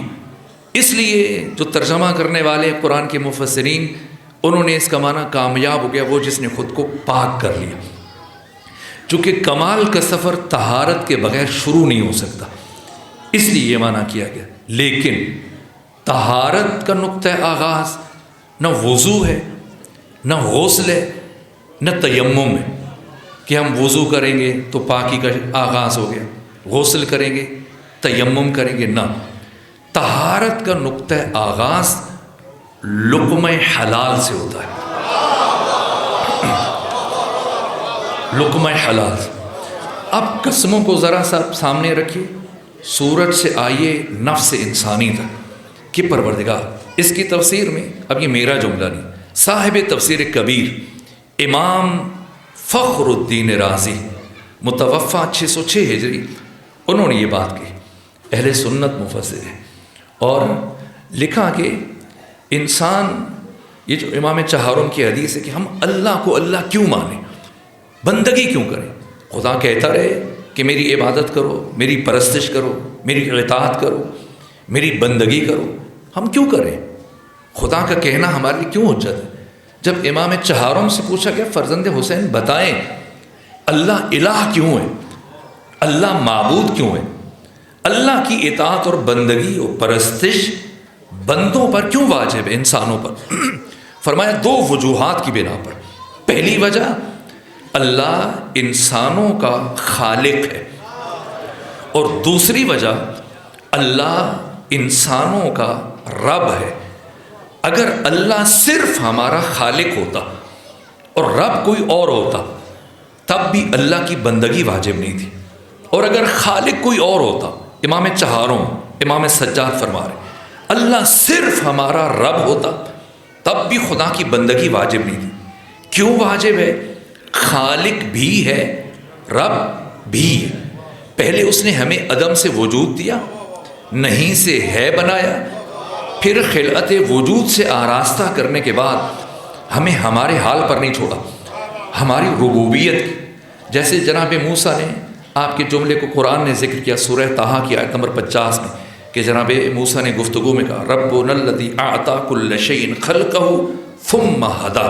اس لیے جو ترجمہ کرنے والے قرآن کے مفسرین، انہوں نے اس کا معنی کامیاب ہو گیا وہ جس نے خود کو پاک کر لیا، چونکہ کمال کا سفر طہارت کے بغیر شروع نہیں ہو سکتا، اس لیے یہ معنی کیا گیا۔ لیکن طہارت کا نقطہ آغاز نہ وضو ہے، نہ غسل ہے، نہ تیمم ہے کہ ہم وضو کریں گے تو پاکی کا آغاز ہو گیا، غسل کریں گے، تیمم کریں گے، نہ۔ طہارت کا نقطہ آغاز لقمہ حلال سے ہوتا ہے، لقمہ حلال۔ اب قسموں کو ذرا سا سامنے رکھیے، سورج سے آئیے نفس انسانی تک کہ پروردگار، اس کی تفسیر میں، اب یہ میرا جملہ نہیں، صاحب تفسیر کبیر امام فخر الدین رازی متوفہ 606 ہجری، انہوں نے یہ بات کہی، اہل سنت مفسر ہے، اور لکھا کہ انسان، یہ جو امام چہارم کی حدیث ہے کہ ہم اللہ کو اللہ کیوں مانیں، بندگی کیوں کریں؟ خدا کہتا رہے کہ میری عبادت کرو، میری پرستش کرو، میری اطاعت کرو، میری بندگی کرو، ہم کیوں کریں؟ خدا کا کہنا ہمارے لیے کیوں حجت ہے؟ جب امام چہارم سے پوچھا گیا فرزند حسین بتائیں اللہ الہ کیوں ہے، اللہ معبود کیوں ہے، اللہ کی اطاعت اور بندگی اور پرستش بندوں پر کیوں واجب ہے، انسانوں پر؟ فرمایا 2 وجوہات کی بنا پر۔ پہلی وجہ، اللہ انسانوں کا خالق ہے، اور دوسری وجہ، اللہ انسانوں کا رب ہے۔ اگر اللہ صرف ہمارا خالق ہوتا اور رب کوئی اور ہوتا تب بھی اللہ کی بندگی واجب نہیں تھی، اور اگر خالق کوئی اور ہوتا، امام چہارم، امام سجاد فرما رہے اللہ صرف ہمارا رب ہوتا تب بھی خدا کی بندگی واجب نہیں تھی۔ کیوں واجب ہے؟ خالق بھی ہے، رب بھی ہے۔ پہلے اس نے ہمیں عدم سے وجود دیا، نہیں سے ہے بنایا، پھر خلقت وجود سے آراستہ کرنے کے بعد ہمیں ہمارے حال پر نہیں چھوڑا، ہماری ربوبیت کی۔ جیسے جناب موسیٰ نے آپ کے جملے کو قرآن نے ذکر کیا سورہ طٰہٰ کی آیت نمبر 50 میں، کہ جناب موسیٰ نے گفتگو میں کہا ربنا الذی اعطی کل شیء خلقہ ثم ہدی،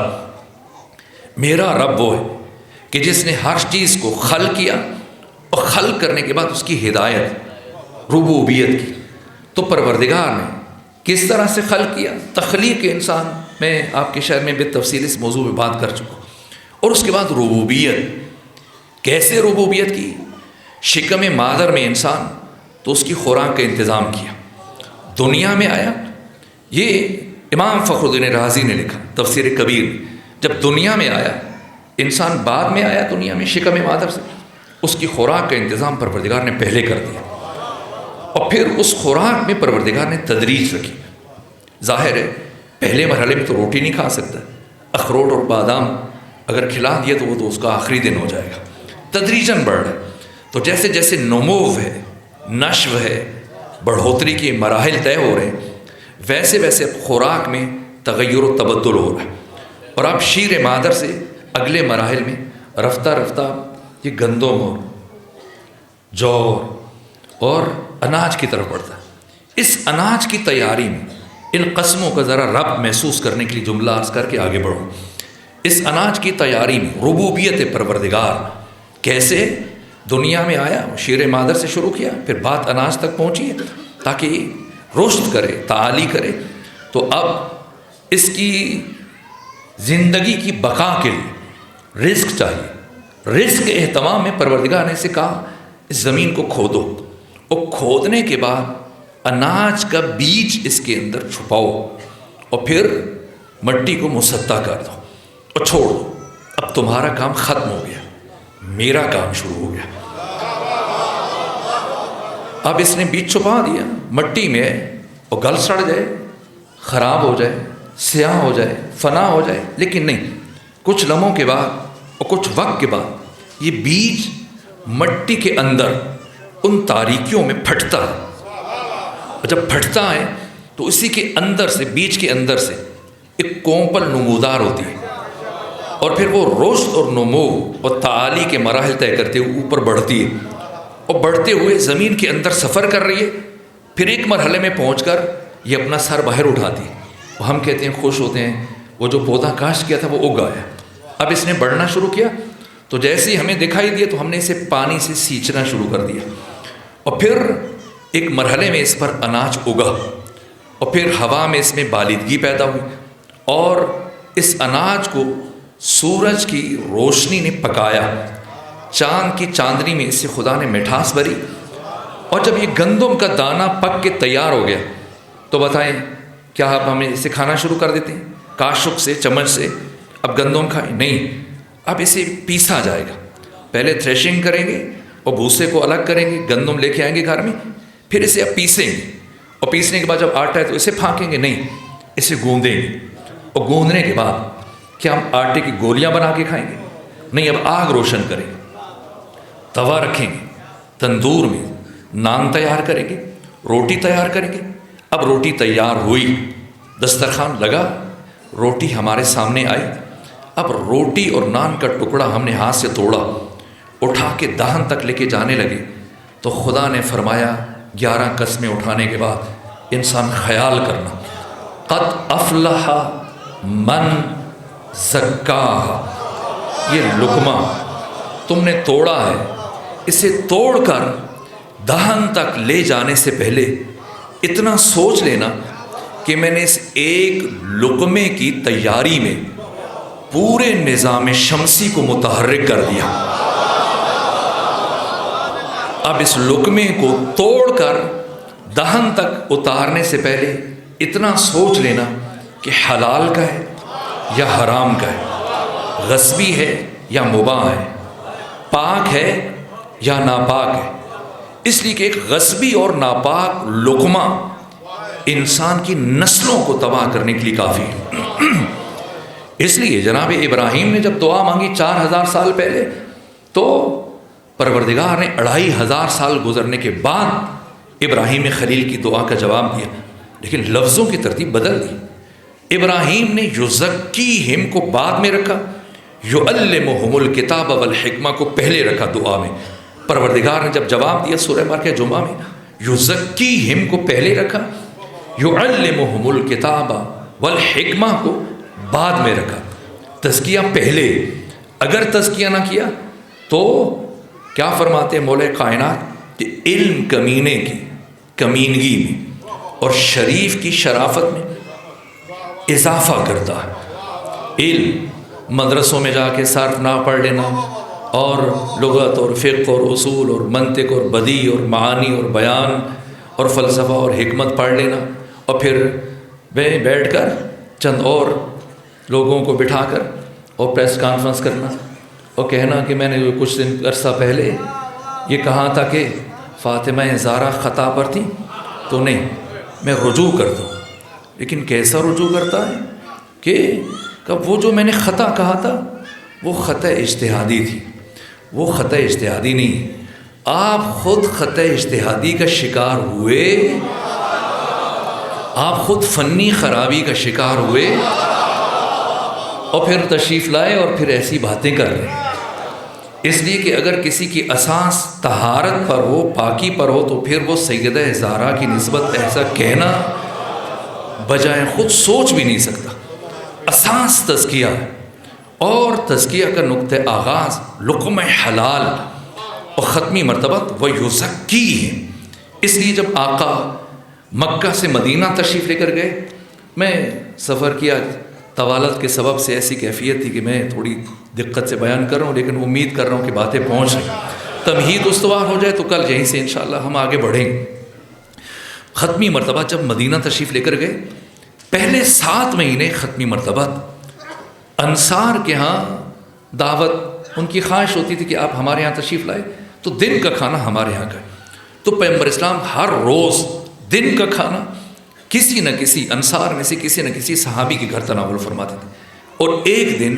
میرا رب وہ ہے کہ جس نے ہر چیز کو خلق کیا اور خلق کرنے کے بعد اس کی ہدایت، ربوبیت کی۔ تو پروردگار نے کس طرح سے خلق کیا؟ تخلیق انسان، میں آپ کے شہر میں بالتفصیل اس موضوع پہ بات کر چکا ہوں۔ اور اس کے بعد ربوبیت، کیسے ربوبیت کی؟ شکم مادر میں انسان، تو اس کی خوراک کا انتظام کیا، دنیا میں آیا۔ یہ امام فخر الدین رازی نے لکھا تفسیر کبیر میں، جب دنیا میں آیا انسان، بعد میں آیا دنیا میں شکم مادر سے، اس کی خوراک کا انتظام پروردگار نے پہلے کر دیا، اور پھر اس خوراک میں پروردگار نے تدریج رکھی۔ ظاہر ہے پہلے مرحلے میں تو روٹی نہیں کھا سکتا، اخروٹ اور بادام اگر کھلا دیا تو وہ تو اس کا آخری دن ہو جائے گا۔ تدریجاً بڑھ رہا ہے، تو جیسے جیسے نمو ہے، نشو ہے، بڑھوتری کے مراحل طے ہو رہے ہیں، ویسے ویسے اب خوراک میں تغیر و تبدل ہو رہا ہے، اور اب شیر مادر سے اگلے مراحل میں رفتہ رفتہ یہ گندم اور جوار اور اناج کی طرف بڑھتا ہے۔ اس اناج کی تیاری میں ان قسموں کا ذرا ربط محسوس کرنے کے لیے جملہ عرض کر کے آگے بڑھوں۔ اس اناج کی تیاری میں ربوبیت پروردگار کیسے دنیا میں آیا، شیر مادر سے شروع کیا، پھر بات اناج تک پہنچی ہے تاکہ یہ رشد کرے، تعالی کرے۔ تو اب اس کی زندگی کی بقا کے لیے رزق چاہیے۔ رزق کے اہتمام میں پروردگار نے اسے کہا اس زمین کو کھودو، اور کھودنے کے بعد اناج کا بیج اس کے اندر چھپاؤ، اور پھر مٹی کو مسطح کر دو اور چھوڑ دو۔ اب تمہارا کام ختم ہو گیا، میرا کام شروع ہو گیا۔ اب اس نے بیج چھپا دیا مٹی میں، اور گل سڑ جائے، خراب ہو جائے، سیاہ ہو جائے، فنا ہو جائے، لیکن نہیں، کچھ لمحوں کے بعد اور کچھ وقت کے بعد یہ بیج مٹی کے اندر ان تاریکیوں میں پھٹتا ہے، اور جب پھٹتا ہے تو اسی کے اندر سے، بیج کے اندر سے ایک کونپل نمودار ہوتی ہے، اور پھر وہ رشد اور نمو اور تعالی کے مراحل طے کرتے ہوئے اوپر بڑھتی ہے، اور بڑھتے ہوئے زمین کے اندر سفر کر رہی ہے۔ پھر ایک مرحلے میں پہنچ کر یہ اپنا سر باہر اٹھاتی ہے، اور ہم کہتے ہیں، خوش ہوتے ہیں، وہ جو پودا کاشت کیا تھا وہ اگ آیا۔ اب اس نے بڑھنا شروع کیا، تو جیسے ہی ہمیں دکھائی دیا تو ہم نے اسے پانی سے سینچنا شروع کر دیا، اور پھر ایک مرحلے میں اس پر اناج اگا، اور پھر ہوا میں اس میں بالندگی پیدا ہوئی، اور اس اناج کو سورج کی روشنی نے پکایا، چاند کی چاندنی میں اس سے خدا نے مٹھاس بھری، اور جب یہ گندم کا دانہ پک کے تیار ہو گیا تو بتائیں کیا اب ہمیں اسے کھانا شروع کر دیتے ہیں کاشک سے، چمچ سے؟ اب گندم کھائیں؟ نہیں، اب اسے پیسا جائے گا۔ پہلے تھریشنگ کریں گے اور بھوسے کو الگ کریں گے، گندم لے کے آئیں گے گھر میں، پھر اسے اب پیسیں گے، اور پیسنے کے بعد جب آٹا ہے تو اسے پھانکیں گے؟ نہیں، اسے گوندیں گے، اور گوندنے کے بعد کیا ہم آٹے کی گولیاں بنا کے کھائیں گے؟ نہیں، اب آگ روشن کریں گے، توا رکھیں گے، تندور میں نان تیار کریں گے، روٹی تیار کریں گے۔ اب روٹی تیار ہوئی، دسترخوان لگا، روٹی ہمارے سامنے آئی، اب روٹی اور نان کا ٹکڑا ہم نے ہاتھ سے توڑا، اٹھا کے دہن تک لے کے جانے لگے، تو خدا نے فرمایا 11 قسمیں اٹھانے کے بعد انسان خیال کرنا، قد افلح من زکاہا، یہ لقمہ تم نے توڑا ہے، اسے توڑ کر دہن تک لے جانے سے پہلے اتنا سوچ لینا کہ میں نے اس ایک لقمے کی تیاری میں پورے نظام شمسی کو متحرک کر دیا۔ اب اس لقمے کو توڑ کر دہن تک اتارنے سے پہلے اتنا سوچ لینا کہ حلال کا ہے یا حرام کا ہے، غصبی ہے یا مباح ہے، پاک ہے یا ناپاک ہے۔ اس لیے کہ ایک غصبی اور ناپاک لقمہ انسان کی نسلوں کو تباہ کرنے کے لیے کافی ہے۔ اس لیے جناب ابراہیم نے جب دعا مانگی 4000 سال پہلے، تو پروردگار نے 2500 سال گزرنے کے بعد ابراہیم خلیل کی دعا کا جواب دیا، لیکن لفظوں کی ترتیب بدل دی۔ ابراہیم نے یزکیہم کو بعد میں رکھا، یعلمہم الکتاب والحکمہ کو پہلے رکھا دعا میں۔ پروردگار نے جب جواب دیا سورہ مارکہ جمعہ میں، یزکیہم کو پہلے رکھا، یعلمہم الکتاب والحکمہ کو بعد میں رکھا۔ تزکیہ پہلے، اگر تزکیہ نہ کیا تو کیا فرماتے ہیں مولا کائنات کہ علم کمینے کی کمینگی میں اور شریف کی شرافت میں اضافہ کرتا ہے۔ علم مدرسوں میں جا کے صرف نہ پڑھ لینا، اور لغت اور فقہ اور اصول اور منطق اور بدیع اور معانی اور بیان اور فلسفہ اور حکمت پڑھ لینا، اور پھر بیٹھ کر چند اور لوگوں کو بٹھا کر اور پریس کانفرنس کرنا، اور کہنا کہ میں نے کچھ دن عرصہ پہلے یہ کہا تھا کہ فاطمہ زہرا خطا پر تھی، تو نہیں، میں رجوع کرتا ہوں۔ لیکن کیسا رجوع کرتا ہے کہ وہ جو میں نے خطا کہا تھا وہ خطا اجتہادی تھی، وہ خطا اجتہادی نہیں، آپ خود خطا اجتہادی کا شکار ہوئے، آپ خود فنی خرابی کا شکار ہوئے اور پھر تشریف لائے اور پھر ایسی باتیں کر رہے ہیں۔ اس لیے کہ اگر کسی کی اساس طہارت پر ہو، پاکی پر ہو، تو پھر وہ سیدہ زہرا کی نسبت ایسا کہنا بجائے خود سوچ بھی نہیں سکتا۔ اساس تزکیہ ہے، اور تزکیہ کا نقطہ آغاز لقمہ حلال اور ختمی مرتبہ وَيُزَكِّي ہے۔ اس لیے جب آقا مکہ سے مدینہ تشریف لے کر گئے، میں سفر کیا، طوالت کے سبب سے ایسی کیفیت تھی کہ میں تھوڑی دقت سے بیان کر رہا ہوں، لیکن امید کر رہا ہوں کہ باتیں پہنچ رہی، تمہید استوار ہو جائے تو کل یہیں سے انشاءاللہ ہم آگے بڑھیں گے۔ ختمی مرتبہ جب مدینہ تشریف لے کر گئے، پہلے 7 مہینے ختمی مرتبہ انصار کے ہاں دعوت، ان کی خواہش ہوتی تھی کہ آپ ہمارے ہاں تشریف لائے تو دن کا کھانا ہمارے ہاں کا۔ تو پیغمبر اسلام ہر روز دن کا کھانا کسی نہ کسی انصار میں سے کسی نہ کسی صحابی کے گھر تناول فرماتے تھے۔ اور ایک دن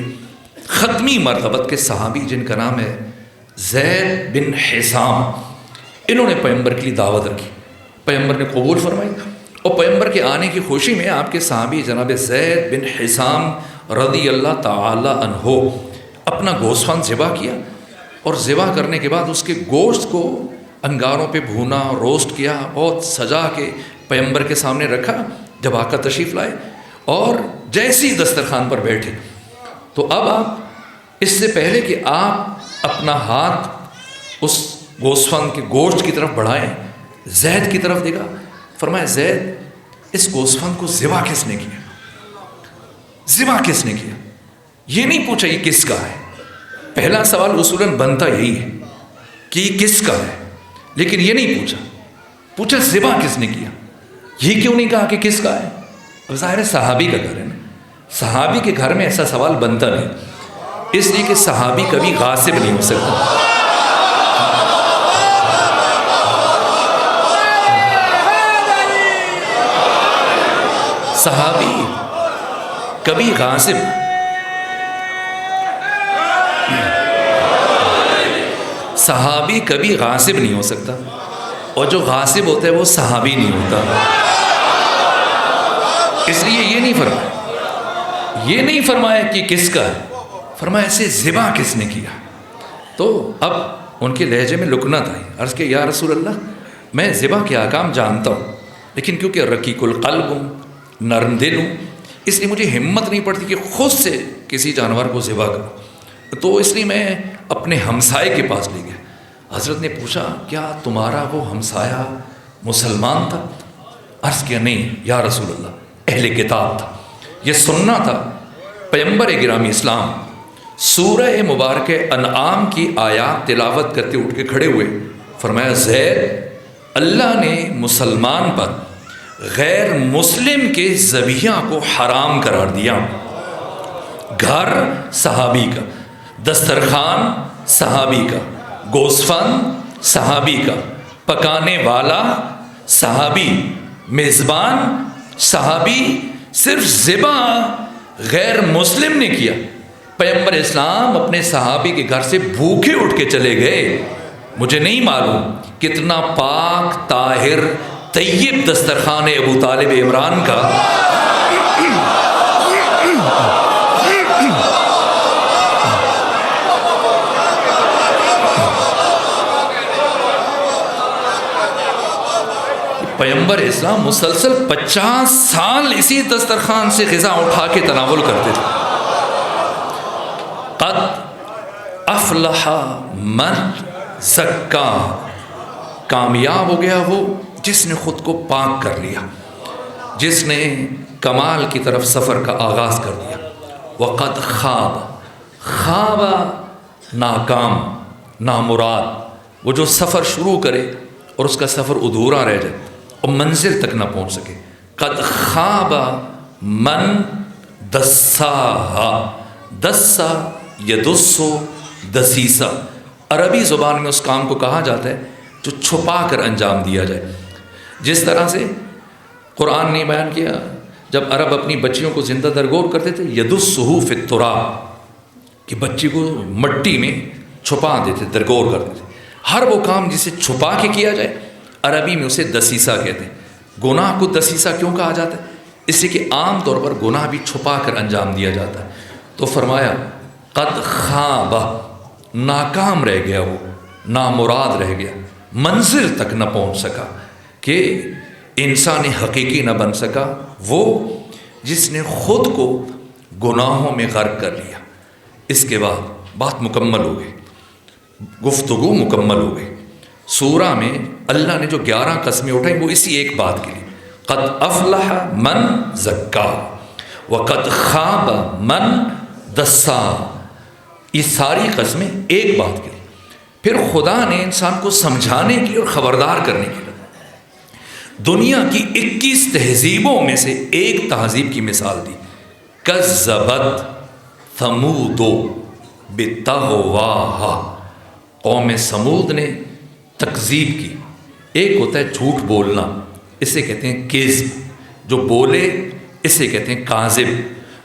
ختمی مرتبت کے صحابی جن کا نام ہے زید بن حسام، انہوں نے پیغمبر کے لیے دعوت رکھی، پیغمبر نے قبول فرمائی، اور پیغمبر کے آنے کی خوشی میں آپ کے صحابی جناب زید بن حسام رضی اللہ تعالی عنہ اپنا گوسفند ذبح کیا، اور ذبح کرنے کے بعد اس کے گوشت کو انگاروں پہ بھونا، روسٹ کیا، بہت سجا کے پیغمبر کے سامنے رکھا جب آقا تشریف لائے، اور جیسی دسترخوان پر بیٹھے تو اب آپ اس سے پہلے کہ آپ اپنا ہاتھ اس گوسفند کے گوشت کی طرف بڑھائیں، زید کی طرف دیکھا، فرمایا زید اس گوسفند کو ذبح کس نے کیا؟ ذبح کس نے کیا؟ یہ نہیں پوچھا یہ کس کا ہے، پہلا سوال اصولاً بنتا یہی ہے کہ یہ کس کا ہے، لیکن یہ نہیں پوچھا ذبح کس نے کیا۔ یہ کیوں نہیں کہا کہ کس کا ہے؟ اب ظاہر ہے صحابی کا گھر ہے نا، صحابی کے گھر میں ایسا سوال بنتا نہیں، اس لیے کہ صحابی کبھی غاصب نہیں ہو سکتا۔ صحابی کبھی غاصب صحابی کبھی غاصب نہیں ہو سکتا، اور جو غاصب ہوتا ہے وہ صحابی نہیں ہوتا۔ اس لیے یہ نہیں فرمایا کہ کس کا ہے، فرمایا اسے ذبح کس نے کیا۔ تو اب ان کے لہجے میں لکنت آئی، عرض کہ یا رسول اللہ میں ذبح کے احکام جانتا ہوں، لیکن کیونکہ رقیق القلب ہوں، نرم دل ہوں، اس لیے مجھے ہمت نہیں پڑتی کہ خود سے کسی جانور کو ذبح کروں، تو اس لیے میں اپنے ہمسائے کے پاس لے گیا۔ حضرت نے پوچھا کیا تمہارا وہ ہمسایہ مسلمان تھا؟ عرض کیا نہیں یا رسول اللہ اہل کتاب تھا۔ یہ سننا تھا پیغمبر گرامی اسلام سورہ مبارکہ انعام کی آیات تلاوت کرتے اٹھ کے کھڑے ہوئے، فرمایا زید اللہ نے مسلمان پر غیر مسلم کے ذبیحہ کو حرام قرار دیا۔ گھر صحابی کا، دسترخوان صحابی کا، گوسفند صحابی کا، پکانے والا صحابی، میزبان صحابی، صرف ذبح غیر مسلم نے کیا۔ پیغمبر اسلام اپنے صحابی کے گھر سے بھوکے اٹھ کے چلے گئے۔ مجھے نہیں معلوم کتنا پاک طاہر طیب دسترخوان ابو طالب عمران کا پیغمبر اسلام مسلسل 50 سال اسی دسترخوان سے غذا اٹھا کے تناول کرتے تھے۔ قد افلح من زکا، کامیاب ہو گیا وہ جس نے خود کو پاک کر لیا، جس نے کمال کی طرف سفر کا آغاز کر دیا۔ وقد خواب ناکام، نامراد، وہ جو سفر شروع کرے اور اس کا سفر ادھورا رہ جائے اور منزل تک نہ پہنچ سکے۔ قد خواب من دسا، دسا یدسو دسیسہ، عربی زبان میں اس کام کو کہا جاتا ہے جو چھپا کر انجام دیا جائے. جس طرح سے قرآن نے بیان کیا جب عرب اپنی بچیوں کو زندہ درگور کرتے تھے، یدسہ فی التراب، کہ بچی کو مٹی میں چھپا دیتے، درگور کر دیتے. ہر وہ کام جسے چھپا کے کیا جائے عربی میں اسے دسیسہ کہتے ہیں. گناہ کو دسیسہ کیوں کہا جاتا ہے؟ اس لیے کہ عام طور پر گناہ بھی چھپا کر انجام دیا جاتا ہے. تو فرمایا قد خاب، ناکام رہ گیا، وہ نامراد رہ گیا، منزل تک نہ پہنچ سکا، کہ انسان حقیقی نہ بن سکا وہ جس نے خود کو گناہوں میں غرق کر لیا. اس کے بعد بات مکمل ہو گئی، گفتگو مکمل ہو گئی. سورہ میں اللہ نے جو 11 قسمیں اٹھائیں وہ اسی ایک بات کے لیے، قد افلح من زکا وقد خاب من دسا. یہ ساری قسمیں ایک بات کے لیے. پھر خدا نے انسان کو سمجھانے کے لیے اور خبردار کرنے کے لیے دنیا کی 21 تہذیبوں میں سے ایک تہذیب کی مثال دی. کذبت ثمود بطغواہا، قوم سمود نے تکذیب کی. ایک ہوتا ہے جھوٹ بولنا، اسے کہتے ہیں کذب. جو بولے اسے کہتے ہیں کاذب.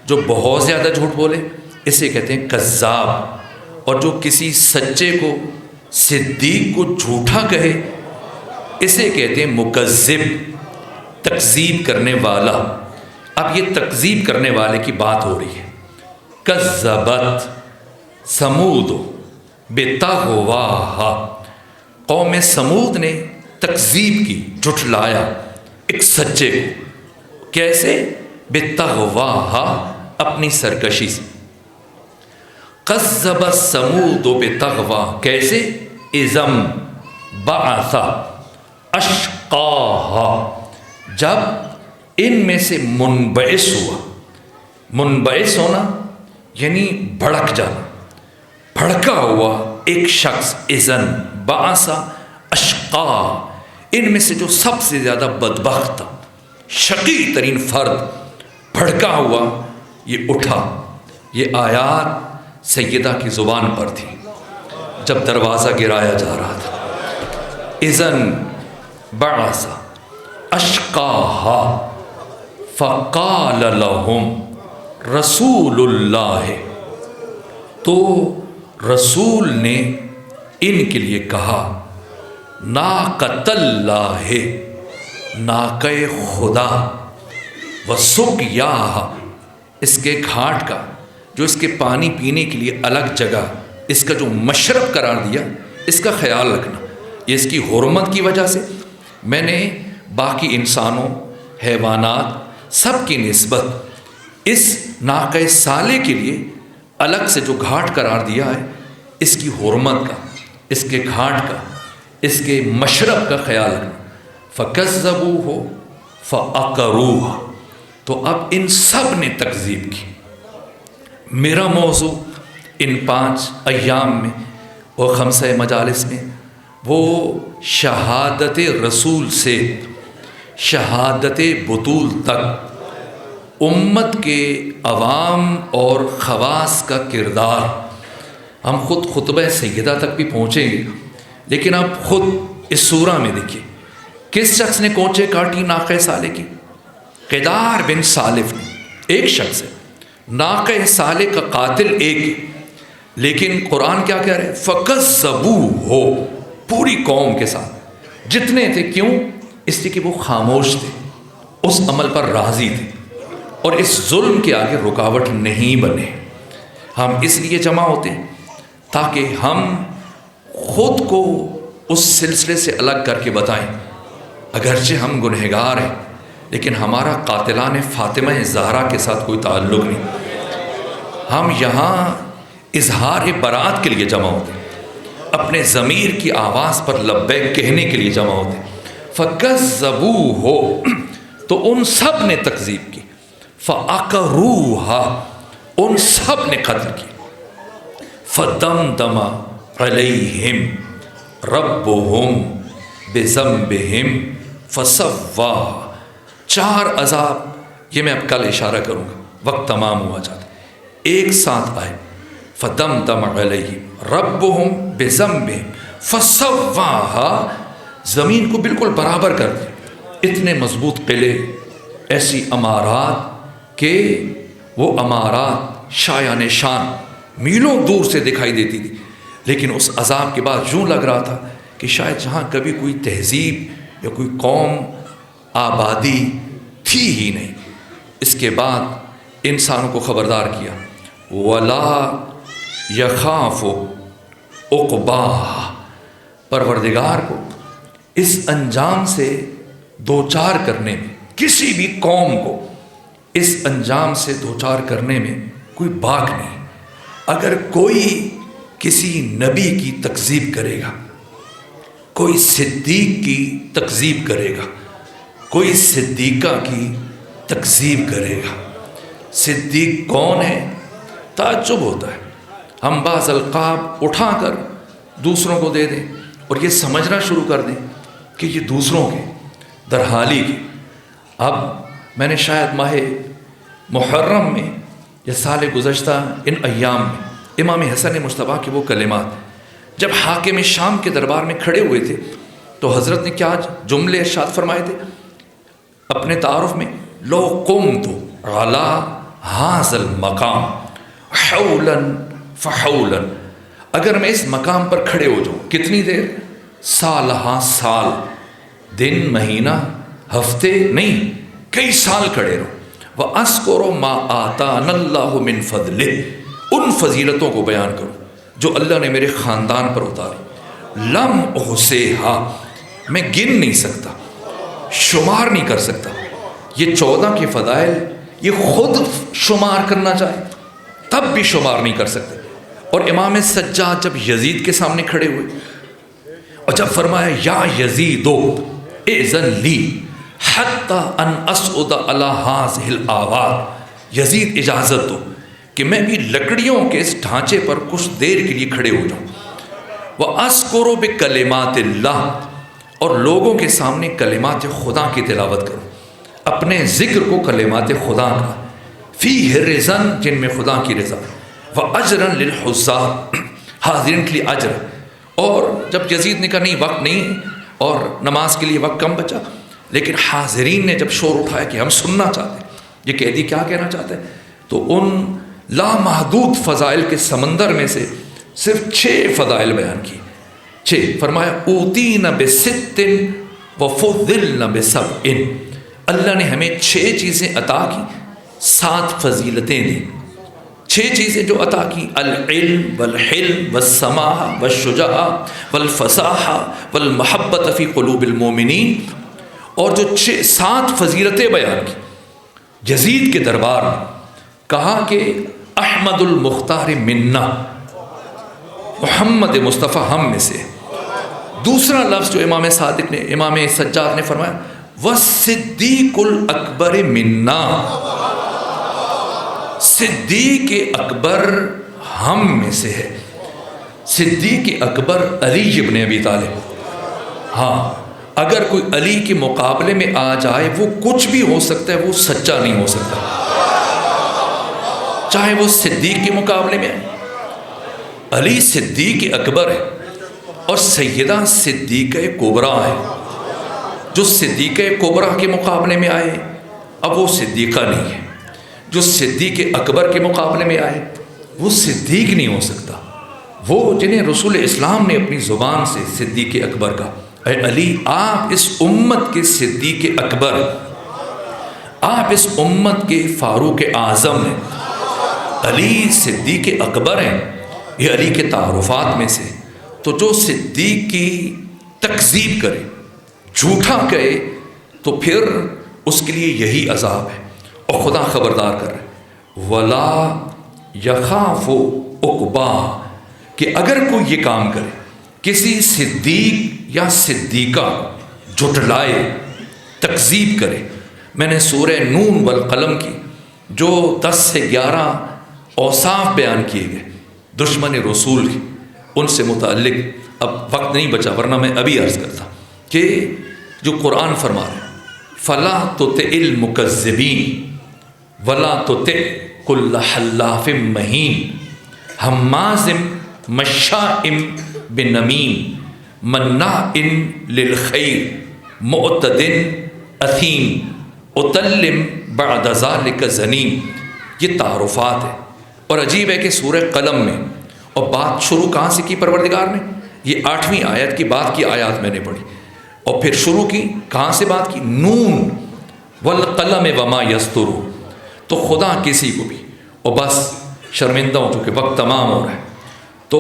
جو بہت زیادہ جھوٹ بولے اسے کہتے ہیں کذاب. اور جو کسی سچے کو، صدیق کو جھوٹا کہے اسے کہتے ہیں مکذب، تکذیب کرنے والا. اب یہ تکذیب کرنے والے کی بات ہو رہی ہے. کذبت سمود بطغواہا، قوم سمود نے تکذیب کی، جھٹلایا ایک سچے کو. کیسے؟ بطغواہا، اپنی سرکشی سے. کذب سمود بطغواہا، کیسے؟ اذم بعث اشقاہا، جب ان میں سے منبعث ہوا. منبعث ہونا یعنی بھڑک جانا، بھڑکا ہوا ایک شخص. اذن بعث اشقا، ان میں سے جو سب سے زیادہ بدبخت تھا، شقی ترین فرد، بھڑکا ہوا یہ اٹھا. یہ آیات سیدہ کی زبان پر تھی جب دروازہ گرایا جا رہا تھا. اذن بعث اشقاہا فقال لهم رسول اللہ، تو رسول نے ان کے لیے کہا ناقۃ اللہ، ناقہ خدا، وسقیاہا، اس کے گھاٹ کا، جو اس کے پانی پینے کے لیے الگ جگہ، اس کا جو مشرب قرار دیا، اس کا خیال رکھنا. یہ اس کی حرمت کی وجہ سے میں نے باقی انسانوں، حیوانات سب کی نسبت اس ناقہ صالح کے لیے الگ سے جو گھاٹ قرار دیا ہے، اس کی حرمت کا، اس کے گھاٹ کا، اس کے مشرب کا خیال رکھنا. فَكَذَّبُوهُ فَعَقَرُوهَا، تو اب ان سب نے تکذیب کی. میرا موضوع ان 5 ایام میں اور 5 مجالس میں وہ شہادت رسول سے شہادت بطول تک امت کے عوام اور خواص کا کردار. ہم خود خطبہ سیدہ تک بھی پہنچیں گے، لیکن آپ خود اس سورہ میں دیکھیے کس شخص نے کونچے کاٹی ناقہ صالح کی؟ قدار بن سالف نے. ایک شخص ہے، ناقہ صالح کا قاتل ایک ہے، لیکن قرآن کیا کہہ رہے ہیں؟ فَكَذَّبُوهُ، پوری قوم کے ساتھ جتنے تھے. کیوں؟ اس لیے کہ وہ خاموش تھے، اس عمل پر راضی تھے اور اس ظلم کے آگے رکاوٹ نہیں بنے. ہم اس لیے جمع ہوتے ہیں تاکہ ہم خود کو اس سلسلے سے الگ کر کے بتائیں. اگرچہ ہم گنہگار ہیں، لیکن ہمارا قاتلان فاطمہ زہرا کے ساتھ کوئی تعلق نہیں. ہم یہاں اظہار برات کے لیے جمع ہوتے ہیں، اپنے ضمیر کی آواز پر لبیک کہنے کے لیے جمع ہوتے ہیں. فَكَذَّبُوهُ، تو ان سب نے تکذیب کی. فَعَقَرُوهَا، ان سب نے قتل کی. فَدَمْدَمَ عَلَيْهِمْ رَبُّهُمْ بِذَنبِهِمْ فَسَوَّاهَا. 4 عذاب، یہ میں اب کل اشارہ کروں گا، وقت تمام ہوا جاتا ہے، ایک ساتھ آئے. فدمدم علیہم ربہم بذنبہم فسواہا، زمین کو بالکل برابر کر دیا۔ اتنے مضبوط قلعے، ایسی عمارات کہ وہ عمارات شایان شان میلوں دور سے دکھائی دیتی تھی، لیکن اس عذاب کے بعد یوں لگ رہا تھا کہ شاید جہاں کبھی کوئی تہذیب یا کوئی قوم آبادی تھی ہی نہیں۔ اس کے بعد انسانوں کو خبردار کیا، وَلَا يَخَافُ عُقْبَاهَا، پروردگار کو اس انجام سے دوچار کرنے میں، کسی بھی قوم کو اس انجام سے دوچار کرنے میں کوئی باک نہیں۔ اگر کوئی کسی نبی کی تکذیب کرے گا، کوئی صدیق کی تکذیب کرے گا، کوئی صدیقہ کی تکذیب کرے گا، صدیق کون ہے؟ تعجب ہوتا ہے۔ ہم بعض القاب اٹھا کر دوسروں کو دے دیں اور یہ سمجھنا شروع کر دیں کہ یہ دوسروں کے، درحالی کے۔ اب میں نے شاید ماہ محرم میں یا سال گزشتہ ان ایام میں امام حسن مجتبیٰ کے وہ کلمات جب حاکم شام کے دربار میں کھڑے ہوئے تھے تو حضرت نے کیا جملے ارشاد فرمائے تھے اپنے تعارف میں؟ لو قمت علی ھذا المقام حولا فحولا، اگر میں اس مقام پر کھڑے ہو جاؤں کتنی دیر؟ سال ہاں سال، دن مہینہ ہفتے نہیں، کئی سال کھڑے رہو۔ وَأَذْكُرُ مَا آتَانَا اللَّهُ مِن فَضْلِهِ، ان فضیلتوں کو بیان کرو جو اللہ نے میرے خاندان پر اتاری۔ لم احصیہا، میں گن نہیں سکتا، شمار نہیں کر سکتا۔ یہ 14 کے فضائل یہ خود شمار کرنا چاہے تب بھی شمار نہیں کر سکتے۔ اور امام سجاد جب یزید کے سامنے کھڑے ہوئے اور جب فرمایا یا یزید اذن لی حتی ان اسعد علی ھذہ الاواد، یزید اجازت دو کہ میں بھی لکڑیوں کے اس ڈھانچے پر کچھ دیر کے لیے کھڑے ہو جاؤں۔ وَأَذْكُرُ بِكَلِمَاتِ اللَّهِ، اور لوگوں کے سامنے کلمات خدا کی تلاوت کرو، اپنے ذکر کو کلمات خدا کا، فِيهِ رِضًا، جن میں خدا کی رضا، وَأَجْرًا لِلْحُزَّاءِ، حاضرین کے لیے اجر۔ اور جب یزید نے کہا نہیں وقت نہیں اور نماز کے لیے وقت کم بچا، لیکن حاضرین نے جب شور اٹھایا کہ ہم سننا چاہتے ہیں یہ قیدی کیا کہنا چاہتے ہیں، تو ان لامحدود فضائل کے سمندر میں سے صرف 6 فضائل بیان کی۔ 6 فرمایا اوتینا بست وفضلنا بسبع، اللہ نے ہمیں 6 چیزیں عطا کی، 7 فضیلتیں دیں۔ 6 چیزیں جو عطا کی، العلم والحلم والسماحہ والشجاعہ والفصاحہ والمحبت فی قلوب المومنین، اور جو 7 فضیلتیں بیان کی یزید کے دربار میں، کہا کہ احمد المختار منا، محمد مصطفیٰ ہم میں سے۔ دوسرا لفظ جو امام صادق نے، امام سجاد نے فرمایا والصدیق الاکبر منا، صدیق اکبر ہم میں سے ہے۔ صدیق اکبر علی ابن ابی طالب۔ ہاں اگر کوئی علی کے مقابلے میں آ جائے وہ کچھ بھی ہو سکتا ہے، وہ سچا نہیں ہو سکتا، چاہے وہ صدیق کے مقابلے میں آئے۔ علی صدیق اکبر ہے اور سیدہ صدیقہ کبریٰ ہے۔ جو صدیقہ کبریٰ کے مقابلے میں آئے اب وہ صدیقہ نہیں ہے، جو صدیق اکبر کے مقابلے میں آئے وہ صدیق نہیں ہو سکتا۔ وہ جنہیں رسول اسلام نے اپنی زبان سے صدیق اکبر کا، اے علی آپ اس امت کے صدیق اکبر، آپ اس امت کے فاروق اعظم ہیں، علی صدیق اکبر ہیں، یہ علی کے تعارفات میں سے۔ تو جو صدیق کی تکذیب کرے، جھوٹا کہے، تو پھر اس کے لیے یہی عذاب ہے۔ اور خدا خبردار کر رہے وَلَا يَخَافُ عُقْبَاهَا، کہ اگر کوئی یہ کام کرے، کسی صدیق یا صدیقہ جھٹلائے، تکذیب کرے۔ میں نے سورہ نون والقلم کی جو 10 سے 11 اوصاف بیان کیے گئے دشمن رسول کی، ان سے متعلق اب وقت نہیں بچا ورنہ میں ابھی عرض کرتا کہ جو قرآن فرما رہے فَلَا تُطِعِ الْمُكَذِّبِينَ وَلَا تُطِعْ كُلَّ حَلَّافٍ مَّهِينٍ، ہمازم مشائم بنمیم مناع للخیر معتد اثیم اتلم بعد ذلک زنیم. یہ تعارفات ہے. اور عجیب ہے کہ سورہ قلم میں، اور بات شروع کہاں سے کی پروردگار نے؟ یہ 8ویں آیت کی بعد کی آیات میں نے پڑھی، اور پھر شروع کی کہاں سے بات کی؟ نون والقلم وما یسطرون. تو خدا کسی کو بھی، اور بس شرمندہ ہوں چونکہ وقت تمام ہو رہا ہے، تو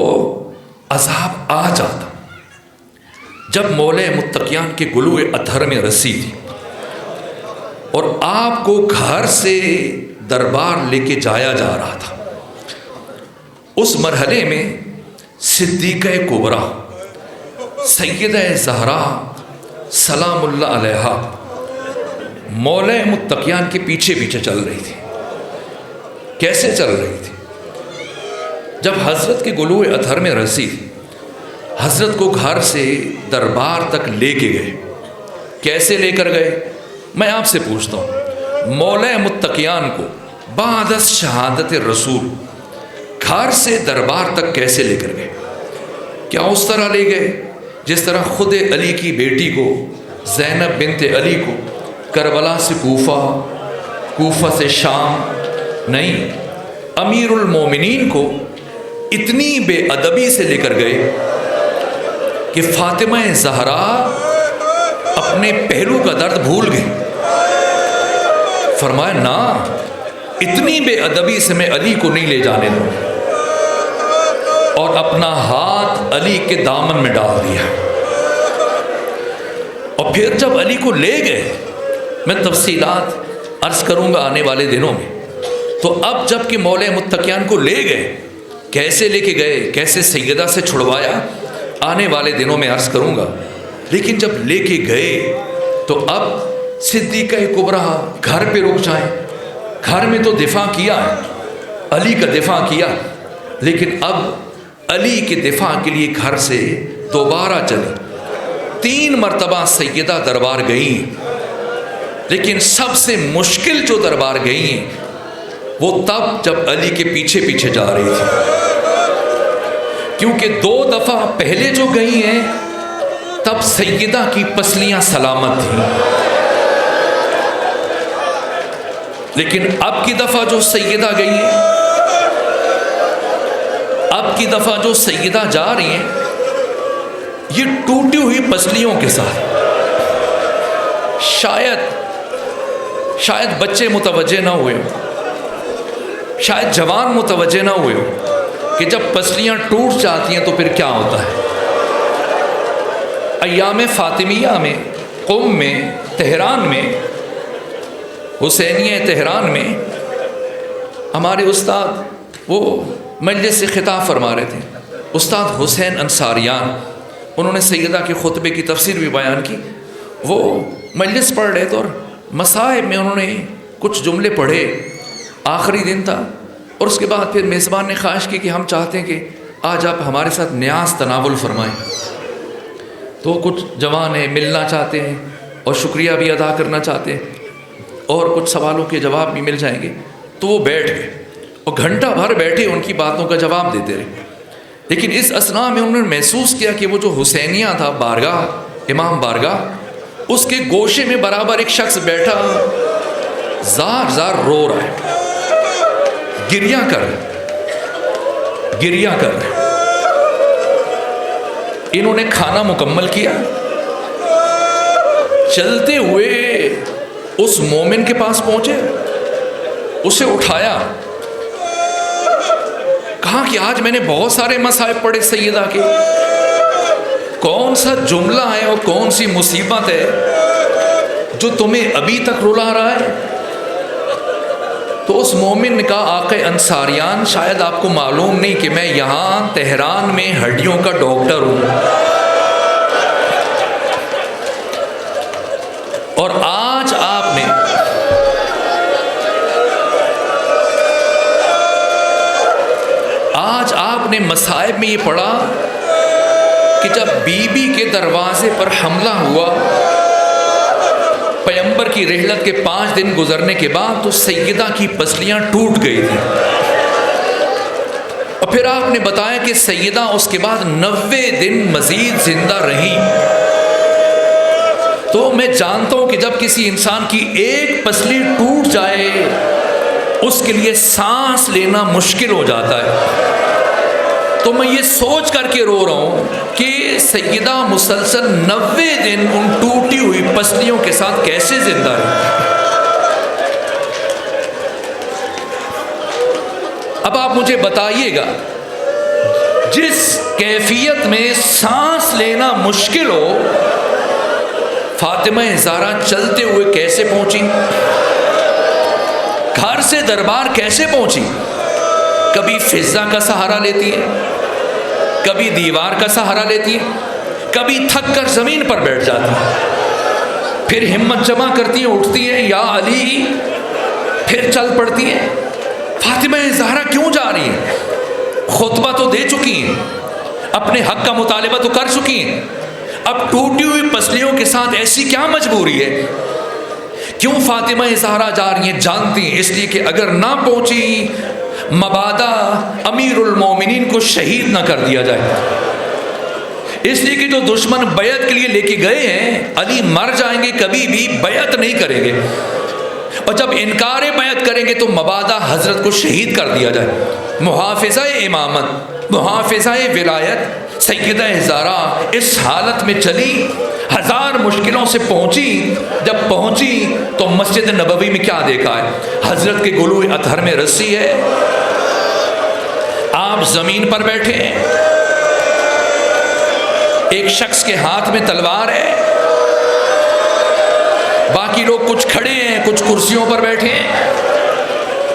عذاب آ جاتا جب مولا متقیان کے گلو اطہر میں رسی تھی اور آپ کو گھر سے دربار لے کے جایا جا رہا تھا. اس مرحلے میں صدیقہ کبریٰ سیدہ زہرا سلام اللہ علیہا مولا متقیان کے پیچھے پیچھے چل رہی تھی. کیسے چل رہی تھی؟ جب حضرت کے گلو اطہر میں رسی تھی، حضرت کو گھر سے دربار تک لے کے گئے. کیسے لے کر گئے؟ میں آپ سے پوچھتا ہوں، مولا متقیان کو بعد از شہادت رسول گھر سے دربار تک کیسے لے کر گئے؟ کیا اس طرح لے گئے جس طرح خود علی کی بیٹی کو، زینب بنت علی کو کربلا سے کوفہ، کوفہ سے شام؟ نہیں، امیر المومنین کو اتنی بے ادبی سے لے کر گئے کہ فاطمہ زہرا اپنے پہلو کا درد بھول گئی. فرمایا نا، اتنی بے ادبی سے میں علی کو نہیں لے جانے دوں، اور اپنا ہاتھ علی کے دامن میں ڈال دیا. اور پھر جب علی کو لے گئے، میں تفصیلات عرض کروں گا آنے والے دنوں میں. تو اب جب کہ مولا متقیان کو لے گئے، کیسے لے کے گئے، کیسے سیدہ سے چھڑوایا، آنے والے دنوں میں عرض کروں گا. لیکن جب لے کے گئے تو اب صدیقہ کبریٰ گھر پہ رک جائیں. گھر میں تو دفاع کیا ہے، علی کا دفاع کیا، لیکن اب علی کے دفاع کے لیے گھر سے دوبارہ چلے. 3 مرتبہ سیدہ دربار گئیں، لیکن سب سے مشکل جو دربار گئی ہیں وہ تب جب علی کے پیچھے پیچھے جا رہی تھی. کیونکہ 2 دفعہ پہلے جو گئی ہیں تب سیدہ کی پسلیاں سلامت تھیں، لیکن اب کی دفعہ جو سیدہ گئی ہیں، اب کی دفعہ جو سیدہ جا رہی ہیں، یہ ٹوٹی ہوئی پسلیوں کے ساتھ. شاید بچے متوجہ نہ ہوئے، شاید جوان متوجہ نہ ہوئے کہ جب پسلیاں ٹوٹ جاتی ہیں تو پھر کیا ہوتا ہے. ایام فاطمیہ میں، قم میں، تہران میں، حسینیہ تہران میں، ہمارے استاد وہ مجلس سے خطاب فرما رہے تھے، استاد حسین انصاریان. انہوں نے سیدہ کے خطبے کی تفسیر بھی بیان کی. وہ مجلس پڑھ رہے تھے اور مصائب میں انہوں نے کچھ جملے پڑھے. آخری دن تھا، اور اس کے بعد پھر میزبان نے خواہش کی کہ ہم چاہتے ہیں کہ آج آپ ہمارے ساتھ نیاز تناول فرمائیں. تو کچھ جوان ہیں، ملنا چاہتے ہیں اور شکریہ بھی ادا کرنا چاہتے ہیں، اور کچھ سوالوں کے جواب بھی مل جائیں گے. تو وہ بیٹھ گئے اور گھنٹہ بھر بیٹھے ان کی باتوں کا جواب دیتے رہے. لیکن اس اثناء میں انہوں نے محسوس کیا کہ وہ جو حسینیہ تھا، بارگاہ، امام بارگاہ، اس کے گوشے میں برابر ایک شخص بیٹھا، زار زار رو رہا ہے، گریہ کر رہے. انہوں نے کھانا مکمل کیا، چلتے ہوئے اس مومن کے پاس پہنچے، اسے اٹھایا، کہا کہ آج میں نے بہت سارے مصائب پڑھے سیدہ کے، کون سا جملہ ہے اور کون سی مصیبت ہے جو تمہیں ابھی تک رلا رہا ہے؟ تو اس مومن نے کہا، آقا انصاریان، شاید آپ کو معلوم نہیں کہ میں یہاں تہران میں ہڈیوں کا ڈاکٹر ہوں، اور آج آپ نے مصائب میں یہ پڑھا کہ جب بی بی کے دروازے پر حملہ ہوا، پیغمبر کی رحلت کے 5 دن گزرنے کے بعد، تو سیدہ کی پسلیاں ٹوٹ گئی تھیں، اور پھر آپ نے بتایا کہ سیدہ اس کے بعد 90 دن مزید زندہ رہی۔ تو میں جانتا ہوں کہ جب کسی انسان کی ایک پسلی ٹوٹ جائے اس کے لیے سانس لینا مشکل ہو جاتا ہے۔ تو میں یہ سوچ کر کے رو رہا ہوں کہ سیدہ مسلسل 90 دن ان ٹوٹی ہوئی پسلیوں کے ساتھ کیسے زندہ رہی۔ اب آپ مجھے بتائیے گا، جس کیفیت میں سانس لینا مشکل ہو، فاطمہ زہرا چلتے ہوئے کیسے پہنچی؟ گھر سے دربار کیسے پہنچی؟ کبھی فضا کا سہارا لیتی ہے، کبھی دیوار کا سہارا لیتی ہے، کبھی تھک کر زمین پر بیٹھ جاتی ہے، پھر ہمت جمع کرتی ہے، اٹھتی ہے یا علی، پھر چل پڑتی ہے۔ فاطمہ زہرا کیوں جا رہی ہے؟ خطبہ تو دے چکی ہیں، اپنے حق کا مطالبہ تو کر چکی ہیں، اب ٹوٹی ہوئی پسلیوں کے ساتھ ایسی کیا مجبوری ہے؟ کیوں فاطمہ زہرا جا رہی ہیں؟ جانتی ہیں اس لیے کہ اگر نہ پہنچی مبادا امیر المومنین کو شہید نہ کر دیا جائے، اس لیے کہ جو دشمن بیعت کے لیے لے کے گئے ہیں علی مر جائیں گے، کبھی بھی بیعت نہیں کریں گے، اور جب انکار بیعت کریں گے تو مبادا حضرت کو شہید کر دیا جائے۔ محافظہ امامت، محافظہ ولایت سیدہ زہرا اس حالت میں چلی، ہزار مشکلوں سے پہنچی۔ جب پہنچی تو مسجد نبوی میں کیا دیکھا ہے؟ حضرت کے گلوئے اطہر میں رسی ہے، آپ زمین پر بیٹھے ہیں، ایک شخص کے ہاتھ میں تلوار ہے، باقی لوگ کچھ کھڑے ہیں، کچھ کرسیوں پر بیٹھے ہیں،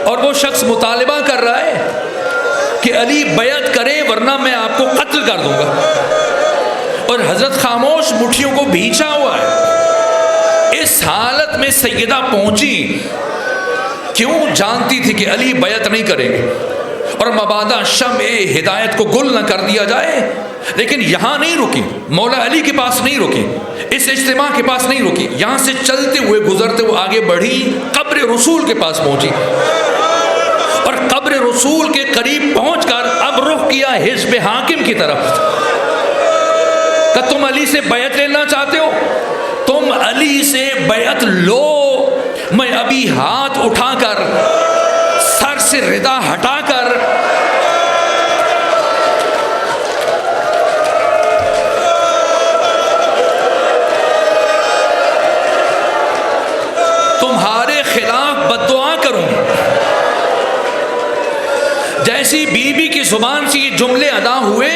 اور وہ شخص مطالبہ کر رہا ہے کہ علی بیعت کرے ورنہ میں آپ کو قتل کر دوں گا، اور حضرت خاموش مٹھیوں کو بھینچا ہوا ہے۔ اس حالت میں سیدہ پہنچی، کیوں؟ جانتی تھی کہ علی بیعت نہیں کریں گے اور مبادا شمع ہدایت کو گل نہ کر دیا جائے، لیکن یہاں نہیں رکی، مولا علی کے پاس نہیں رکی، اس اجتماع کے پاس نہیں رکی، یہاں سے چلتے ہوئے گزرتے ہوئے آگے بڑھی، قبر رسول کے پاس پہنچی، اور قبر رسول کے قریب پہنچ کر اب رخ کیا حزب حاکم کی طرف کہ تم علی سے بیعت لینا چاہتے ہو، تم علی سے بیعت لو، میں ابھی ہاتھ اٹھا کر سر سے ردا ہٹا کر تمہارے خلاف بد دعا کروں۔ جیسی بی بی کی زبان سے یہ جملے ادا ہوئے،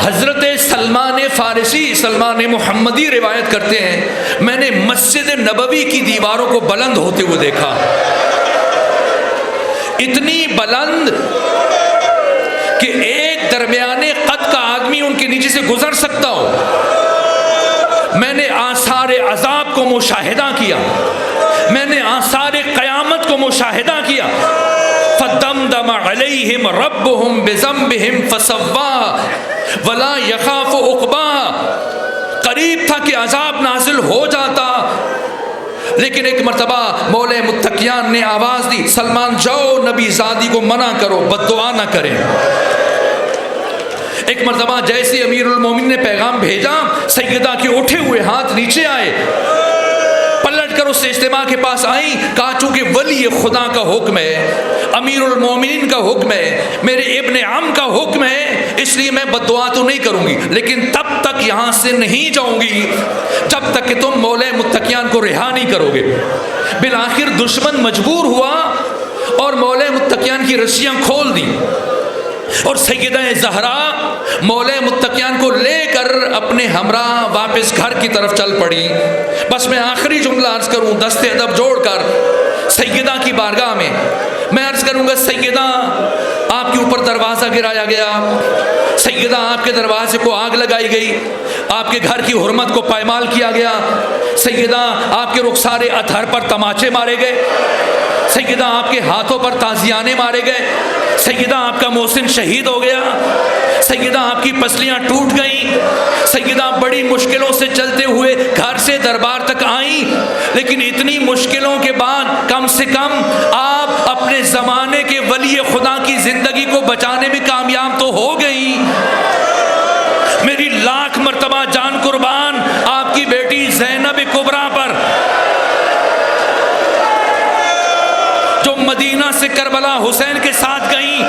حضرت سلمان فارسی، سلمان محمدی روایت کرتے ہیں، میں نے مسجد نبوی کی دیواروں کو بلند ہوتے ہوئے دیکھا، اتنی بلند کہ ایک درمیانے قد کا آدمی ان کے نیچے سے گزر سکتا ہو۔ میں نے آثار عذاب کو مشاہدہ کیا، میں نے آثار قیامت کو مشاہدہ کیا۔ فدمدم علیہم ربہم بذنبہم فسواہ ولا یخاف عقباہ، قریب تھا کہ عذاب نازل ہو جاتا، لیکن ایک مرتبہ مولا متقیان نے آواز دی، سلمان جاؤ نبی زادی کو منع کرو، بد دعا نہ کریں۔ ایک مرتبہ جیسے امیر المومنین نے پیغام بھیجا، سیدہ کے اٹھے ہوئے ہاتھ نیچے آئے، پلٹ کر اس اجتماع کے پاس آئیں، کہا چونکہ ولی خدا کا حکم ہے، امیر المومنین کا حکم ہے، میرے ابن عم کا حکم ہے، اس لیے میں بد دعا تو نہیں کروں گی، لیکن تب تک یہاں سے نہیں جاؤں گی جب تک کہ تم مولا متقیان کو رہا نہیں کرو گے۔ بالآخر دشمن مجبور ہوا اور مولا متقیان کی رسیاں کھول دی، اور سیدہ زہرا مولا متقیان کو لے کر اپنے ہمراہ واپس گھر کی طرف چل پڑی۔ بس میں آخری جملہ عرض کروں دست ادب جوڑ کر سیدہ کی بارگاہ میں عرض کروں گا، سیدہ آپ کے اوپر دروازہ گرایا گیا، سیدہ آپ کے دروازے کو آگ لگائی گئی، آپ کے گھر کی حرمت کو پائمال کیا گیا، سیدہ آپ کے رخسار اطہر پر تماچے مارے گئے، سیدہ آپ کے ہاتھوں پر تازیانے مارے گئے، سیدہ آپ کا محسن شہید ہو گیا، سیدہ آپ کی پسلیاں ٹوٹ گئیں، سیدہ بڑی مشکلوں سے چلتے ہوئے گھر سے دربار تک آئیں، لیکن اتنی مشکلوں کے بعد کم سے کم آپ اپنے زمانے کے ولی خدا کی زندگی کو بچانے میں کامیاب تو ہو گئی۔ میری لاکھ مرتبہ جان قربان آپ کی بیٹی زینب کبریٰ پر، جو مدینہ سے کربلا حسین کے ساتھ گئیں،